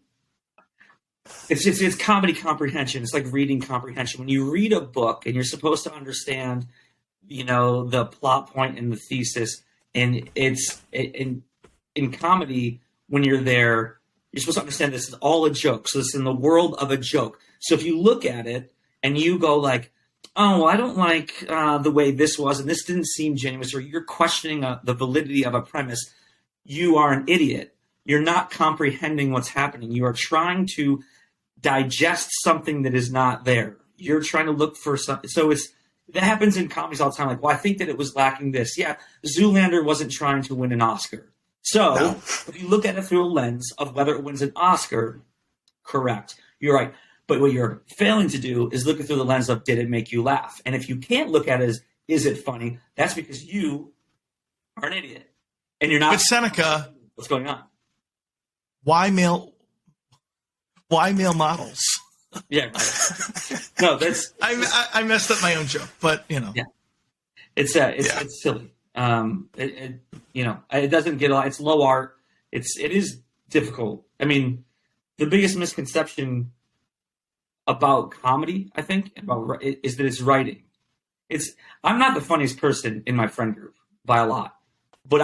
It's comedy comprehension. It's like reading comprehension. When you read a book and you're supposed to understand, the plot point and the thesis, and in comedy, when you're there, you're supposed to understand this is all a joke. So it's in the world of a joke. So if you look at it and you go like, oh, well, I don't like the way this was, and this didn't seem genuine, or you're questioning the validity of a premise, you are an idiot. You're not comprehending what's happening. You are trying to digest something that is not there. You're trying to look for something. So that happens in comedies all the time. Like, well, I think that it was lacking this. Yeah, Zoolander wasn't trying to win an Oscar. So if you look at it through a lens of whether it wins an Oscar, correct. You're right. But what you're failing to do is look at it through the lens of, did it make you laugh? And if you can't look at it as, is it funny? That's because you are an idiot. And you're not. But Senneca, what's going on? Why male models? Yeah. Right. No, that's. I messed up my own joke, but Yeah. It's silly. It doesn't get a lot. It's low art. It is difficult. I mean, the biggest misconception about comedy, I think, is that it's writing. I'm not the funniest person in my friend group by a lot, but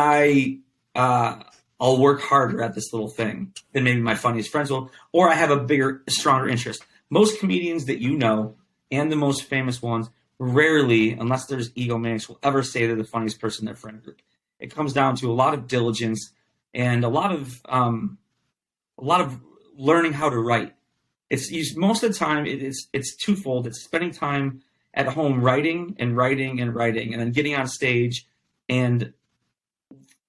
I'll work harder at this little thing than maybe my funniest friends will, or I have a stronger interest. Most comedians that and the most famous ones, rarely, unless there's egomaniacs, will ever say they're the funniest person in their friend group. It comes down to a lot of diligence and a lot of learning how to write. Most of the time it's twofold. It's spending time at home writing, and then getting on stage and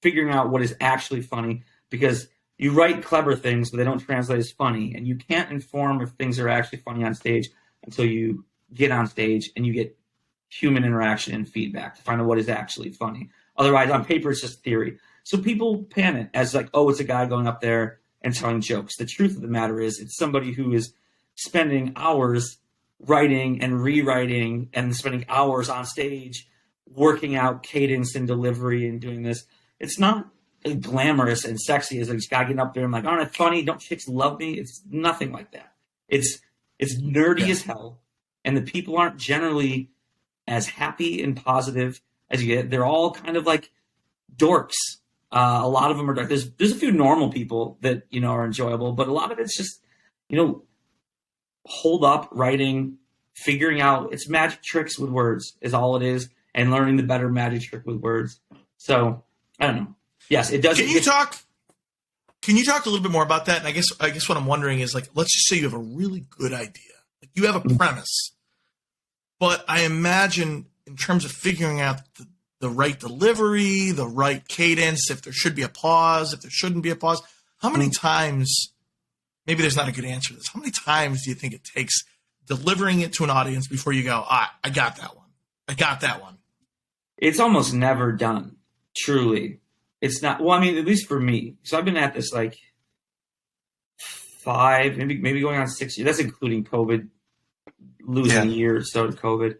figuring out what is actually funny, because you write clever things, but they don't translate as funny, and you can't inform if things are actually funny on stage until you get on stage and you get human interaction and feedback to find out what is actually funny. Otherwise, on paper, it's just theory. So people pan it as like, oh, it's a guy going up there and telling jokes. The truth of the matter is, it's somebody who is spending hours writing and rewriting and spending hours on stage working out cadence and delivery and doing this. It's not as glamorous and sexy as this guy getting up there and like, aren't I funny? Don't chicks love me? It's nothing like that. It's nerdy as hell, and the people aren't generally as happy and positive as you get. They're all kind of like dorks, A lot of them are dark. There's a few normal people that, are enjoyable, but a lot of it's just, hold up writing, figuring out it's magic tricks with words is all it is, and learning the better magic trick with words. So I don't know. Yes, it does. Can you talk a little bit more about that? And I guess what I'm wondering is, like, let's just say you have a really good idea. Like, you have a premise, but I imagine in terms of figuring out the right delivery, the right cadence, if there should be a pause, if there shouldn't be a pause, how many times, maybe there's not a good answer to this, how many times do you think it takes delivering it to an audience before you go, I got that one. I got that one. It's almost never done. Truly. It's not, well, I mean, at least for me. So I've been at this like 5, maybe going on 6 years. That's including COVID, losing a year or so to COVID.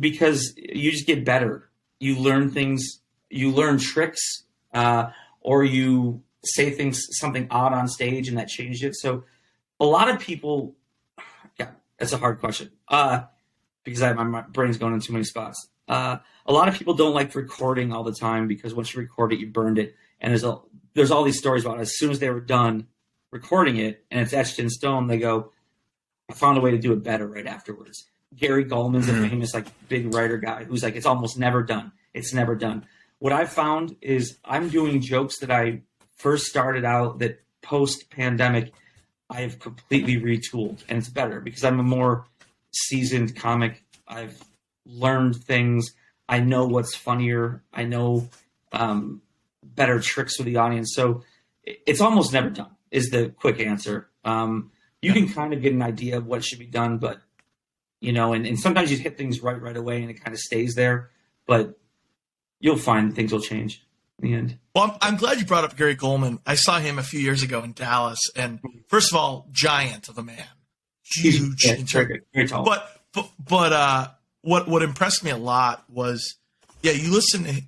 Because you just get better. You learn things, you learn tricks, or you say something odd on stage and that changed it. So a lot of people, that's a hard question. Because my brain's going in too many spots. A lot of people don't like recording all the time because once you record it, you burned it. And there's all these stories about it. As soon as they were done recording it and it's etched in stone, they go, I found a way to do it better right afterwards. Gary Goldman's a famous big writer guy who's like, it's almost never done. It's never done. What I've found is I'm doing jokes that I first started out that post-pandemic I've completely retooled, and it's better because I'm a more seasoned comic. I've learned things. I know what's funnier. I know better tricks with the audience. So it's almost never done is the quick answer. You can kind of get an idea of what should be done, but and sometimes you hit things right away and it kind of stays there, but you'll find things will change in the end. Well, I'm glad you brought up Gary Goldman. I saw him a few years ago in Dallas, and first of all, giant of a man, huge, very tall. But what impressed me a lot was, you listen to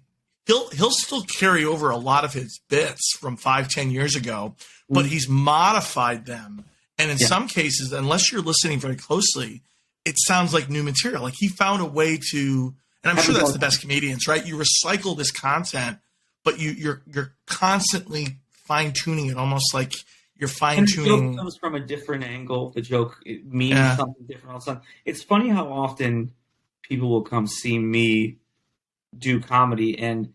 he'll still carry over a lot of his bits from 5-10 years ago, but he's modified them, and in some cases, unless you're listening very closely, it sounds like new material. Like he found a way to, and I'm sure that's the best comedians, right? You recycle this content, but you're constantly fine tuning it, almost like you're fine tuning. The joke comes from a different angle. The joke means something different all the time. It's funny how often people will come see me do comedy, and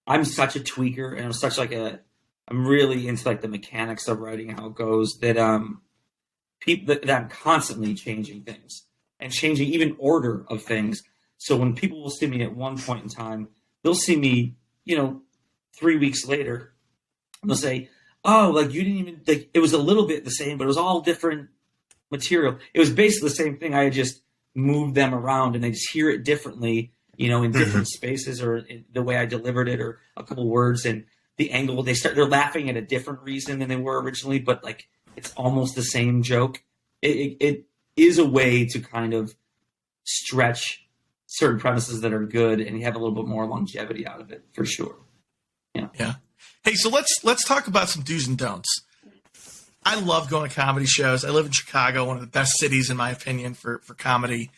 I'm such a tweaker, and I'm really into the mechanics of writing, how it goes, that that I'm constantly changing things and changing even order of things. So when people will see me at one point in time, they'll see me, 3 weeks later, and they'll say, oh, you didn't even, it was a little bit the same, but it was all different material. It was basically the same thing. I had just moved them around, and they just hear it differently, in different spaces, or in the way I delivered it, or a couple words, and the angle. They're laughing at a different reason than they were originally, but it's almost the same joke. It is a way to kind of stretch certain premises that are good, and you have a little bit more longevity out of it, for sure. Yeah. Hey, so let's talk about some do's and don'ts. I love going to comedy shows. I live in Chicago, one of the best cities, in my opinion, for comedy.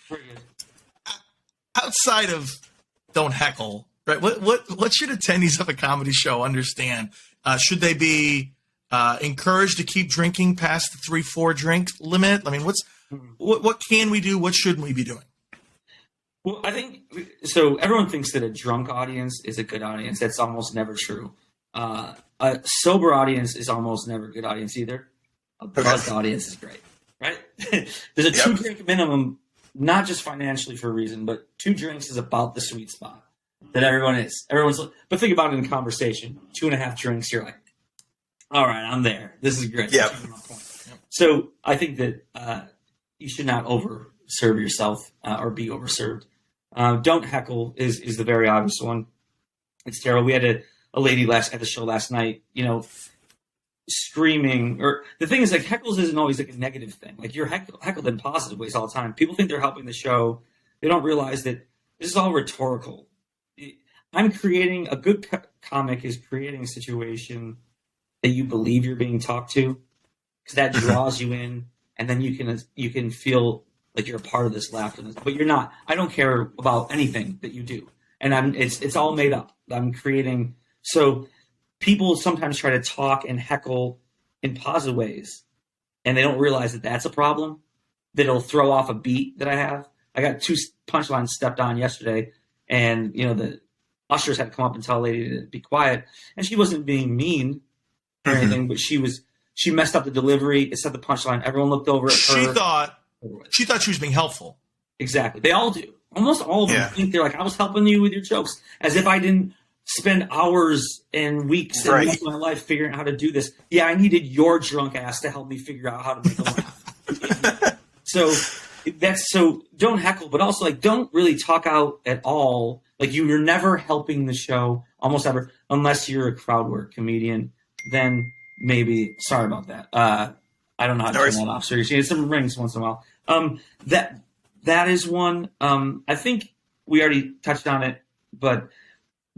Outside of don't heckle, right? What should attendees of a comedy show understand? Should they be encouraged to keep drinking past the 3-4 drink limit? I mean, what can we do? What shouldn't we be doing? Well, I think so. Everyone thinks that a drunk audience is a good audience. That's almost never true. A sober audience is almost never a good audience either. A buzzed audience is great, right? There's a 2-drink minimum, not just financially for a reason, but 2 drinks is about the sweet spot that everyone's. But think about it in conversation. 2.5 drinks, you're like, all right, I'm there. This is great. Yeah. So I think that you should not overserve yourself or be overserved. Don't heckle is the very obvious one. It's terrible. We had a lady at the show last night, screaming. Or the thing is, heckles isn't always a negative thing. You're heckled in positive ways all the time. People think they're helping the show. They don't realize that this is all rhetorical. I'm creating a good comic is creating a situation that you believe you're being talked to, because that draws you in, and then you can feel like you're a part of this laughter, but you're not. I don't care about anything that you do, and it's all made up. I'm creating So people sometimes try to talk and heckle in positive ways, and they don't realize that that's a problem, that it'll throw off a beat that I have. I got 2 punchlines stepped on yesterday, and, the ushers had to come up and tell a lady to be quiet, and she wasn't being mean or anything, but she messed up the delivery. It said the punchline. Everyone looked over at her. She thought she was being helpful. Exactly. They all do. Almost all of them think they're like, I was helping you with your jokes, as if I didn't spend hours and weeks and months of my life figuring out how to do this. Yeah, I needed your drunk ass to help me figure out how to make a laugh. So don't heckle, but also don't really talk out at all. You're never helping the show, almost ever, unless you're a crowd work comedian. Then maybe, sorry about that. I don't know how to turn that off. Seriously, it's some rings once in a while. That is one. I think we already touched on it, but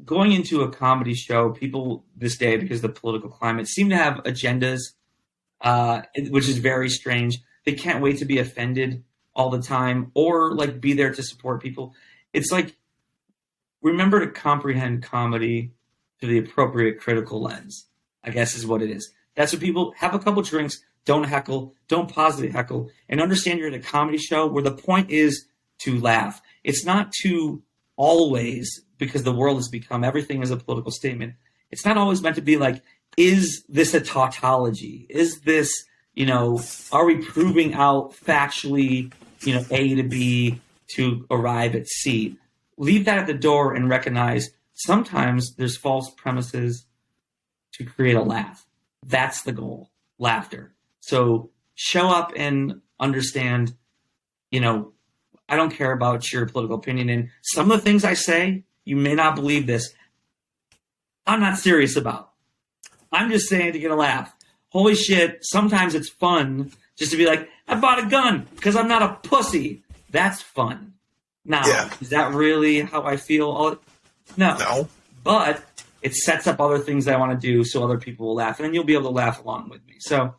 going into a comedy show, people this day, because of the political climate, seem to have agendas, which is very strange. They can't wait to be offended all the time, or be there to support people. It's remember to comprehend comedy through the appropriate critical lens, I guess is what it is. That's what people have. A couple drinks, don't heckle, don't positively heckle, and understand you're at a comedy show where the point is to laugh. It's not to always, because the world has become, everything is a political statement. It's not always meant to be is this a tautology? Is this, are we proving out factually, A to B to arrive at C? Leave that at the door and recognize sometimes there's false premises to create a laugh. That's the goal, laughter. So show up and understand, I don't care about your political opinion. And some of the things I say, you may not believe this, I'm not serious about. I'm just saying to get a laugh. Holy shit, sometimes it's fun just to be like, I bought a gun because I'm not a pussy. That's fun. Now, is that really how I feel? No. But it sets up other things that I want to do so other people will laugh. And then you'll be able to laugh along with me. So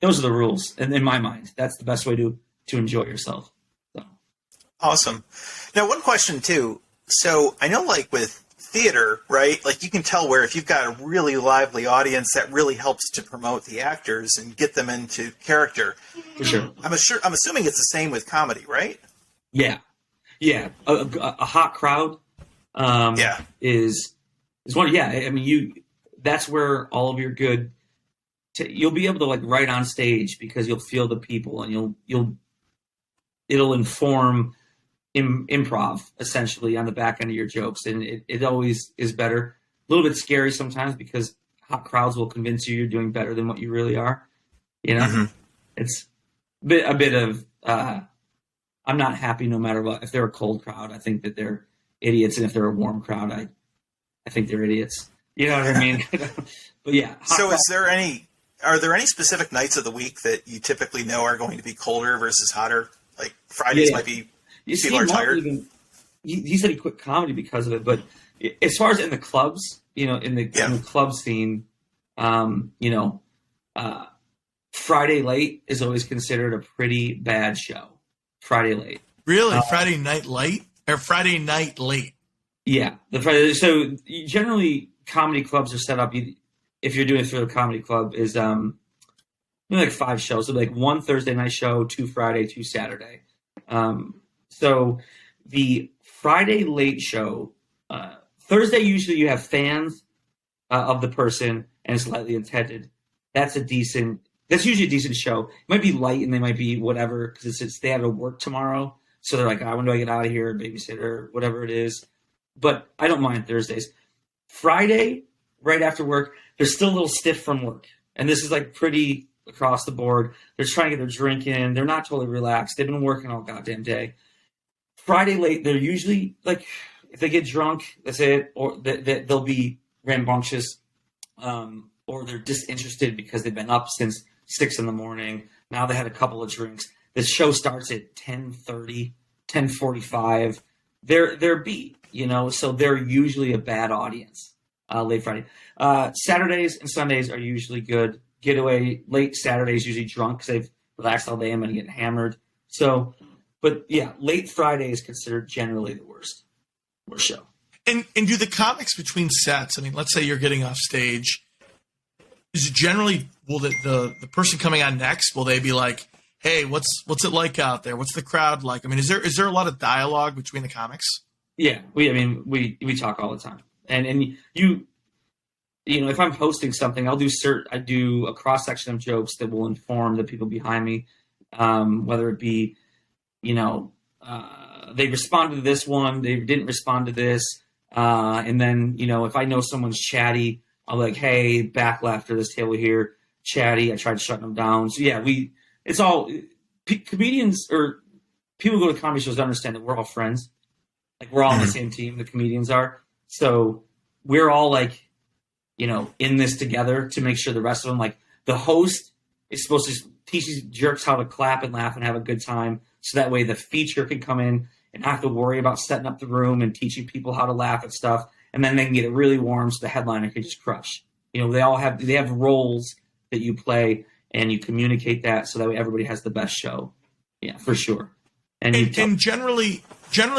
those are the rules. And in my mind, that's the best way to enjoy yourself. So. Awesome. Now, one question, too. So I know, with theater, right? You can tell where if you've got a really lively audience, that really helps to promote the actors and get them into character. For sure. I'm assuming it's the same with comedy, right? Yeah. Yeah. A hot crowd is one. Yeah. I mean, that's where all of your good, you'll be able to write on stage because you'll feel the people and it'll inform improv essentially on the back end of your jokes. And it always is better. A little bit scary sometimes because hot crowds will convince you're doing better than what you really are. It's a bit of, I'm not happy no matter what. If they're a cold crowd, I think that they're idiots. And if they're a warm crowd, I think they're idiots. You know what I mean? But yeah. So are there any specific nights of the week that you typically know are going to be colder versus hotter? Fridays might be, people are tired. He said he quit comedy because of it. But as far as in the clubs, in the club scene, Friday late is always considered a pretty bad show. Friday late. Really? Friday night late? Or Friday night late? Yeah. So generally comedy clubs are set up, if you're doing it through a comedy club, is 5 shows. So 1 Thursday night show, 2 Friday, 2 Saturday. So the Friday late show, Thursday usually you have fans of the person and it's lightly intended. That's usually a decent show. It might be light and they might be whatever because they have to work tomorrow. So they're like, when do I get out of here? Babysitter, whatever it is. But I don't mind Thursdays. Friday, right after work, they're still a little stiff from work. And this is pretty across the board. They're trying to get their drink in. They're not totally relaxed. They've been working all goddamn day. Friday late, they're usually if they get drunk, that's it, or they'll be rambunctious, or they're disinterested because they've been up since 6 a.m. Now they had a couple of drinks. The show starts at 10:30, 10:45. They're beat, so they're usually a bad audience. Late Friday. Saturdays and Sundays are usually good. Getaway late Saturdays usually drunk because they've relaxed all day and been getting hammered. So, but yeah, late Friday is considered generally the worst show. And do the comics between sets? I mean, let's say you're getting off stage. Is it generally will the person coming on next, will they be like, "Hey, what's it like out there? What's the crowd like?" I mean, is there a lot of dialogue between the comics? Yeah, we talk all the time, and you know, if I'm hosting something, I do a cross section of jokes that will inform the people behind me, whether it be, you know, they responded to this one, they didn't respond to this, and then, you know, if I know someone's chatty, I'll be like, hey, back left or this table here, chatty. I tried shutting them down. So yeah, it's all comedians or people who go to comedy shows understand that we're all friends. Like we're all on the same team. The comedians are. So we're all like, you know, in this together to make sure the rest of them, like the host is supposed to teach these jerks how to clap and laugh and have a good time. So that way the feature can come in and not have to worry about setting up the room and teaching people how to laugh at stuff. And then they can get it really warm so the headliner can just crush. You know, they have roles that you play and you communicate that so that way everybody has the best show. Yeah, for sure. And generally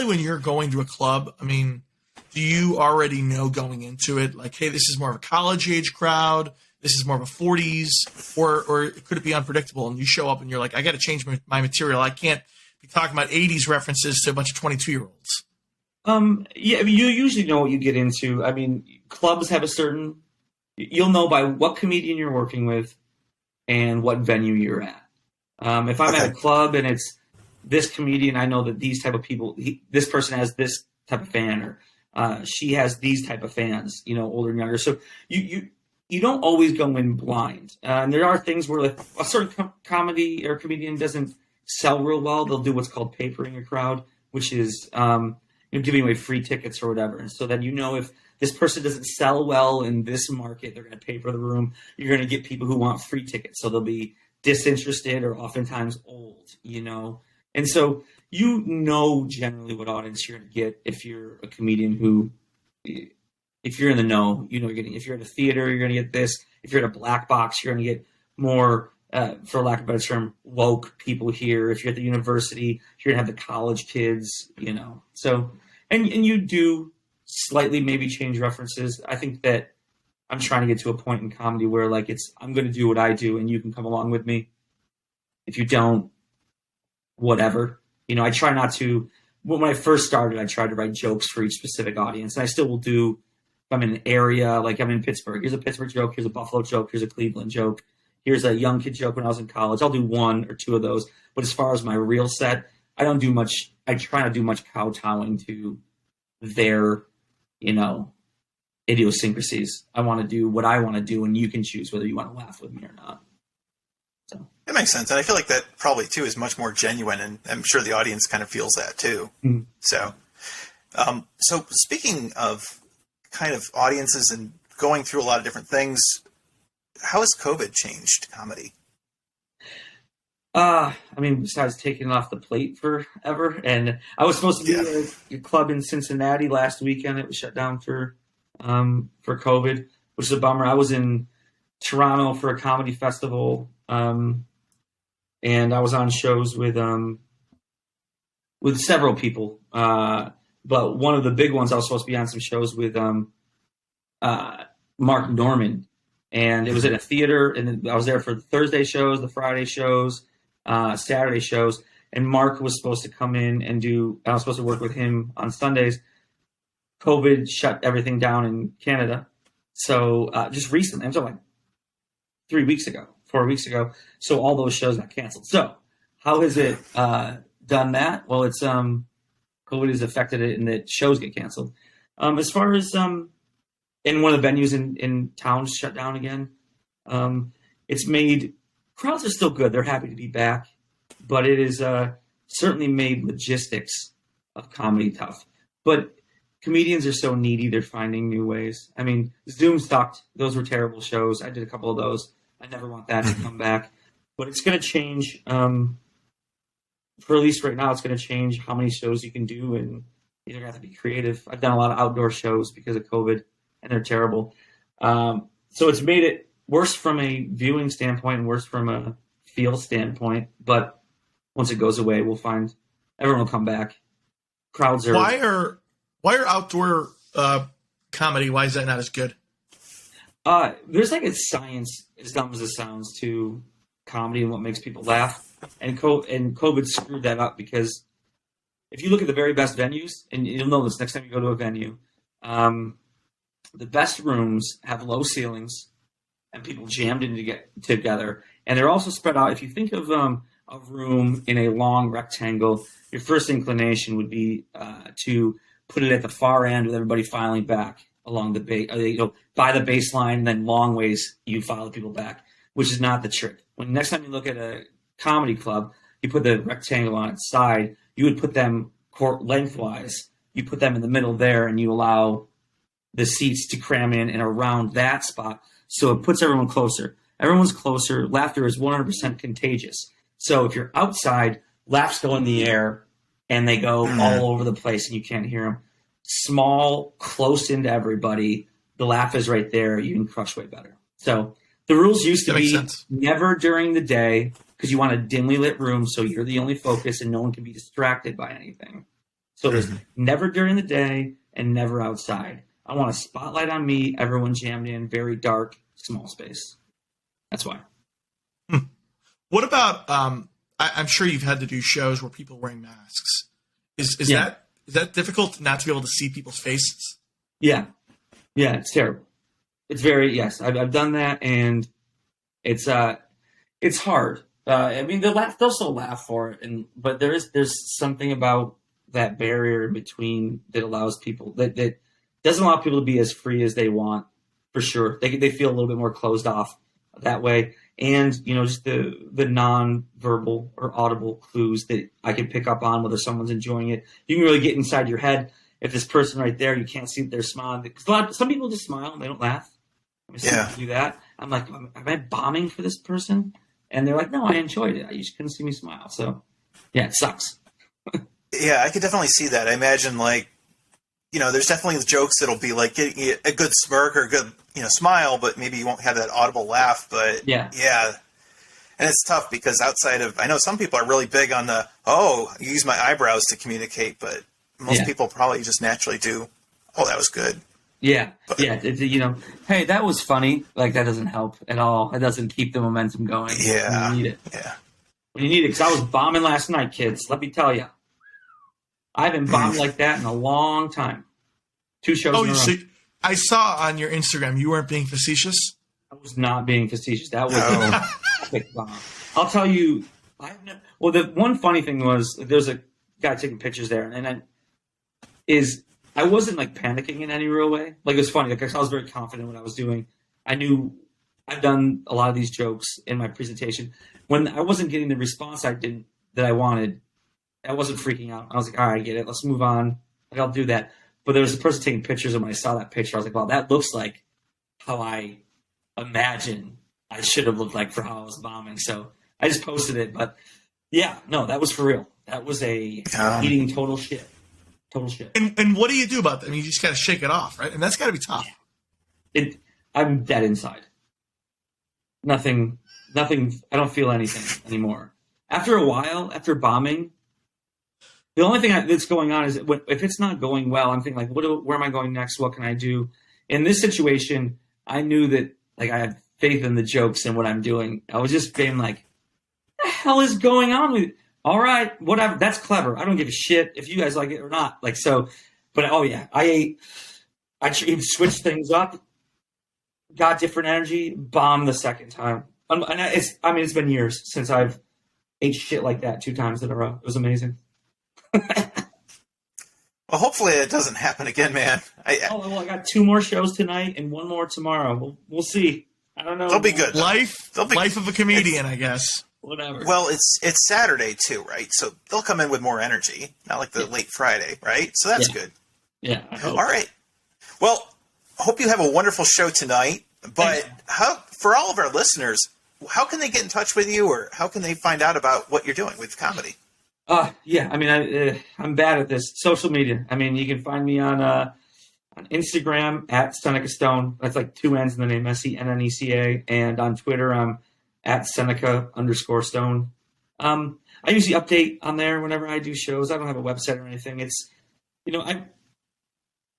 when you're going to a club, I mean, do you already know going into it, like, hey, this is more of a college age crowd, this is more of a 40s, or could it be unpredictable and you show up and you're like, I got to change my material. I can't be talking about 80s references to a bunch of 22-year-olds. Yeah, I mean, you usually know what you get into. I mean, clubs have you'll know by what comedian you're working with and what venue you're at. If I'm at a club and it's this comedian, I know that these type of people, this person has this type of fan, or she has these type of fans, you know, older and younger. So you don't always go in blind. And there are things where like a certain comedy or comedian doesn't sell real well. They'll do what's called papering a crowd, which is giving away free tickets or whatever. And so then, you know, if this person doesn't sell well in this market, they're going to pay for the room. You're going to get people who want free tickets. So they'll be disinterested or oftentimes old, you know. And so you know generally what audience you're going to get if you're a comedian who, if you're in the know, you know you're getting. If you're at a theater, you're going to get this. If you're at a black box, you're going to get more, for lack of a better term, woke people here. If you're at the university, you're going to have the college kids, you know. So, and you do slightly maybe change references. I think that I'm trying to get to a point in comedy where like I'm going to do what I do and you can come along with me. If you don't, whatever. You know, I try not to, when I first started, I tried to write jokes for each specific audience. And I still will do, if I'm in an area, like I'm in Pittsburgh, here's a Pittsburgh joke, here's a Buffalo joke, here's a Cleveland joke, here's a young kid joke when I was in college. I'll do one or two of those. But as far as my real set, I don't do much, I try not to do much kowtowing to their, you know, idiosyncrasies. I want to do what I want to do, and you can choose whether you want to laugh with me or not. So that makes sense, and I feel like that probably too is much more genuine, and I'm sure the audience kind of feels that too. Mm-hmm. So speaking of kind of audiences and going through a lot of different things, how has COVID changed comedy? I mean, besides taking it off the plate forever, and I was supposed to be at a club in Cincinnati last weekend. It was shut down for COVID, which is a bummer. I was in Toronto for a comedy festival, and I was on shows with several people. But one of the big ones, I was supposed to be on some shows with Mark Norman, and it was at a theater, and I was there for the Thursday shows, the Friday shows, Saturday shows, and Mark was supposed to come in and I was supposed to work with him on Sundays. COVID shut everything down in Canada. So just recently, I'm talking like 4 weeks ago. So all those shows got canceled. So how has it done that? Well, it's COVID has affected it in that shows get canceled. As far as in one of the venues in towns shut down again, it's made crowds are still good. They're happy to be back, but it is certainly made logistics of comedy tough. But comedians are so needy; they're finding new ways. I mean, Zoom sucked; those were terrible shows. I did a couple of those. I never want that to come back, but it's going to change. For at least right now, it's going to change how many shows you can do, and you're going to have to be creative. I've done a lot of outdoor shows because of COVID, and they're terrible. So it's made it worse from a viewing standpoint and worse from a feel standpoint. But once it goes away, we'll find everyone will come back. Crowds are. Why are outdoor comedy? Why is that not as good? There's like a science, as dumb as it sounds, to comedy and what makes people laugh. And COVID screwed that up, because if you look at the very best venues, and you'll know this next time you go to a venue, the best rooms have low ceilings and people jammed in to get together. And they're also spread out. If you think of a room in a long rectangle, your first inclination would be to put it at the far end with everybody filing back along the by the baseline, then long ways you file the people back, which is not the trick. When next time you look at a comedy club, you put the rectangle on its side, you would put them lengthwise, you put them in the middle there, and you allow the seats to cram in and around that spot, so it puts everyone closer. Everyone's closer. Laughter is 100% contagious. So if you're outside, laughs go in the air, and they go all over the place, and you can't hear them. Small, close into everybody, the laugh is right there. You can crush way better. So the rules used to be never during the day, because you want a dimly lit room, so you're the only focus and no one can be distracted by anything. So there's never during the day and never outside. I want a spotlight on me, everyone jammed in, very dark, small space. That's why. What about, I'm sure you've had to do shows where people are wearing masks. Is that difficult not to be able to see people's faces? Yeah, it's terrible. It's yes, I've done that, and it's hard. I mean, they'll still laugh for it, but there's something about that barrier in between that allows people that doesn't allow people to be as free as they want. For sure, they feel a little bit more closed off that way, and just the non-verbal or audible clues that I can pick up on whether someone's enjoying it. You can really get inside your head. If this person right there, you can't see that they're smiling, because some people just smile and they don't laugh. I mean, some people do that. I'm like, am I bombing for this person? And they're like, no, I enjoyed it. You just couldn't see me smile. So, yeah, it sucks. Yeah, I could definitely see that. I imagine, there's definitely jokes that'll be like getting a good smirk or a good, smile, but maybe you won't have that audible laugh. But yeah. And it's tough because I know some people are really big on use my eyebrows to communicate, but most people probably just naturally do. Oh, that was good. Yeah, hey, that was funny. Like, that doesn't help at all. It doesn't keep the momentum going. Yeah. When you need it. Yeah. When you need it, because I was bombing last night, kids. Let me tell you. I haven't bombed like that in a long time. 2 shows in a row. I saw on your Instagram you weren't being facetious. I was not being facetious. That was a epic bomb. I'll tell you. The one funny thing was there's a guy taking pictures there, and I wasn't panicking in any real way. It was funny because I was very confident in what I was doing. I knew I've done a lot of these jokes in my presentation. When I wasn't getting the response that I wanted, I wasn't freaking out. I was like, all right, I get it. Let's move on. I'll do that. But there was a person taking pictures, and when I saw that picture, I was like, wow, that looks like how I imagine I should have looked like for how I was bombing. So I just posted it. But yeah, no, that was for real. That was eating total shit. Total shit. And what do you do about that? I mean, you just got to shake it off, right? And that's got to be tough. I'm dead inside. Nothing. I don't feel anything anymore. After a while, after bombing, the only thing that's going on is if it's not going well, I'm thinking where am I going next? What can I do? In this situation, I knew that I had faith in the jokes and what I'm doing. I was just being like, what the hell is going on with it? All right, whatever. That's clever. I don't give a shit if you guys like it or not. But I switched things up, got different energy, bombed the second time. And it's been years since I've ate shit like that 2 times in a row. It was amazing. Well, hopefully it doesn't happen again, man. I got 2 more shows tonight and 1 more tomorrow. We'll see. I don't know. They'll be good. Life of a comedian, I guess. Whatever. Well, it's Saturday too, right? So they'll come in with more energy, not like the late Friday, right? So that's good. Yeah. All right. Well, hope you have a wonderful show tonight. But for all of our listeners, how can they get in touch with you, or how can they find out about what you're doing with comedy? Yeah. I mean, I'm bad at this. Social media. I mean, you can find me on Instagram at Senneca Stone. That's 2 N's in the name, Senneca. And on Twitter, I'm at Senneca_Stone. I usually update on there whenever I do shows. I don't have a website or anything. It's,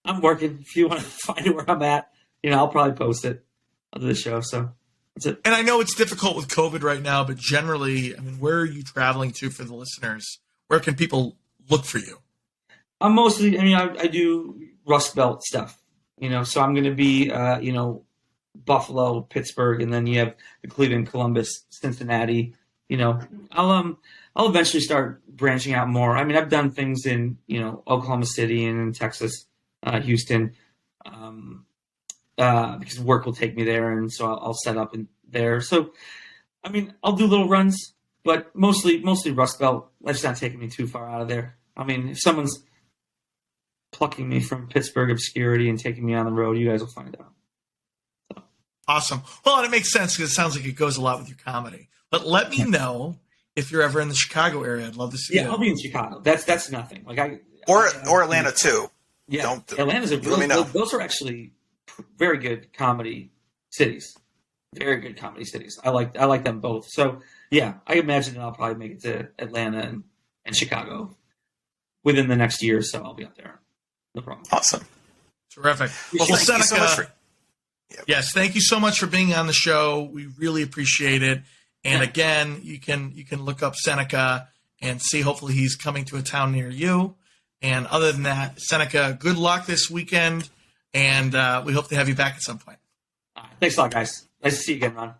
I'm working. If you want to find where I'm at, I'll probably post it onto the show. So that's it. And I know it's difficult with COVID right now, but generally, I mean, where are you traveling to for the listeners? Where can people look for you? I'm mostly, I do Rust Belt stuff, so I'm going to be, Buffalo, Pittsburgh, and then you have the Cleveland, Columbus, Cincinnati. I'll eventually start branching out more. I mean, I've done things in, Oklahoma City and in Texas, Houston, because work will take me there, and so I'll set up in there. So, I mean, I'll do little runs, but mostly Rust Belt. Life's not taking me too far out of there. I mean, if someone's plucking me from Pittsburgh obscurity and taking me on the road, you guys will find out. So. Awesome. Well, and it makes sense because it sounds like it goes a lot with your comedy. But let me know if you're ever in the Chicago area. I'd love to see you. Yeah, I'll be in Chicago. That's nothing. Or Atlanta too. Yeah, Atlanta's those are actually very good comedy cities. Very good comedy cities. I like them both. So yeah, I imagine that I'll probably make it to Atlanta and Chicago within the next year or so. I'll be up there. No problem. Awesome. Terrific. Well, thank you so much for. Yes, thank you so much for being on the show. We really appreciate it. And Yeah. again, you can look up Senneca and see. Hopefully, he's coming to a town near you. And other than that, Senneca, good luck this weekend, and we hope to have you back at some point. Thanks a lot, guys. Nice to see you again, Ron.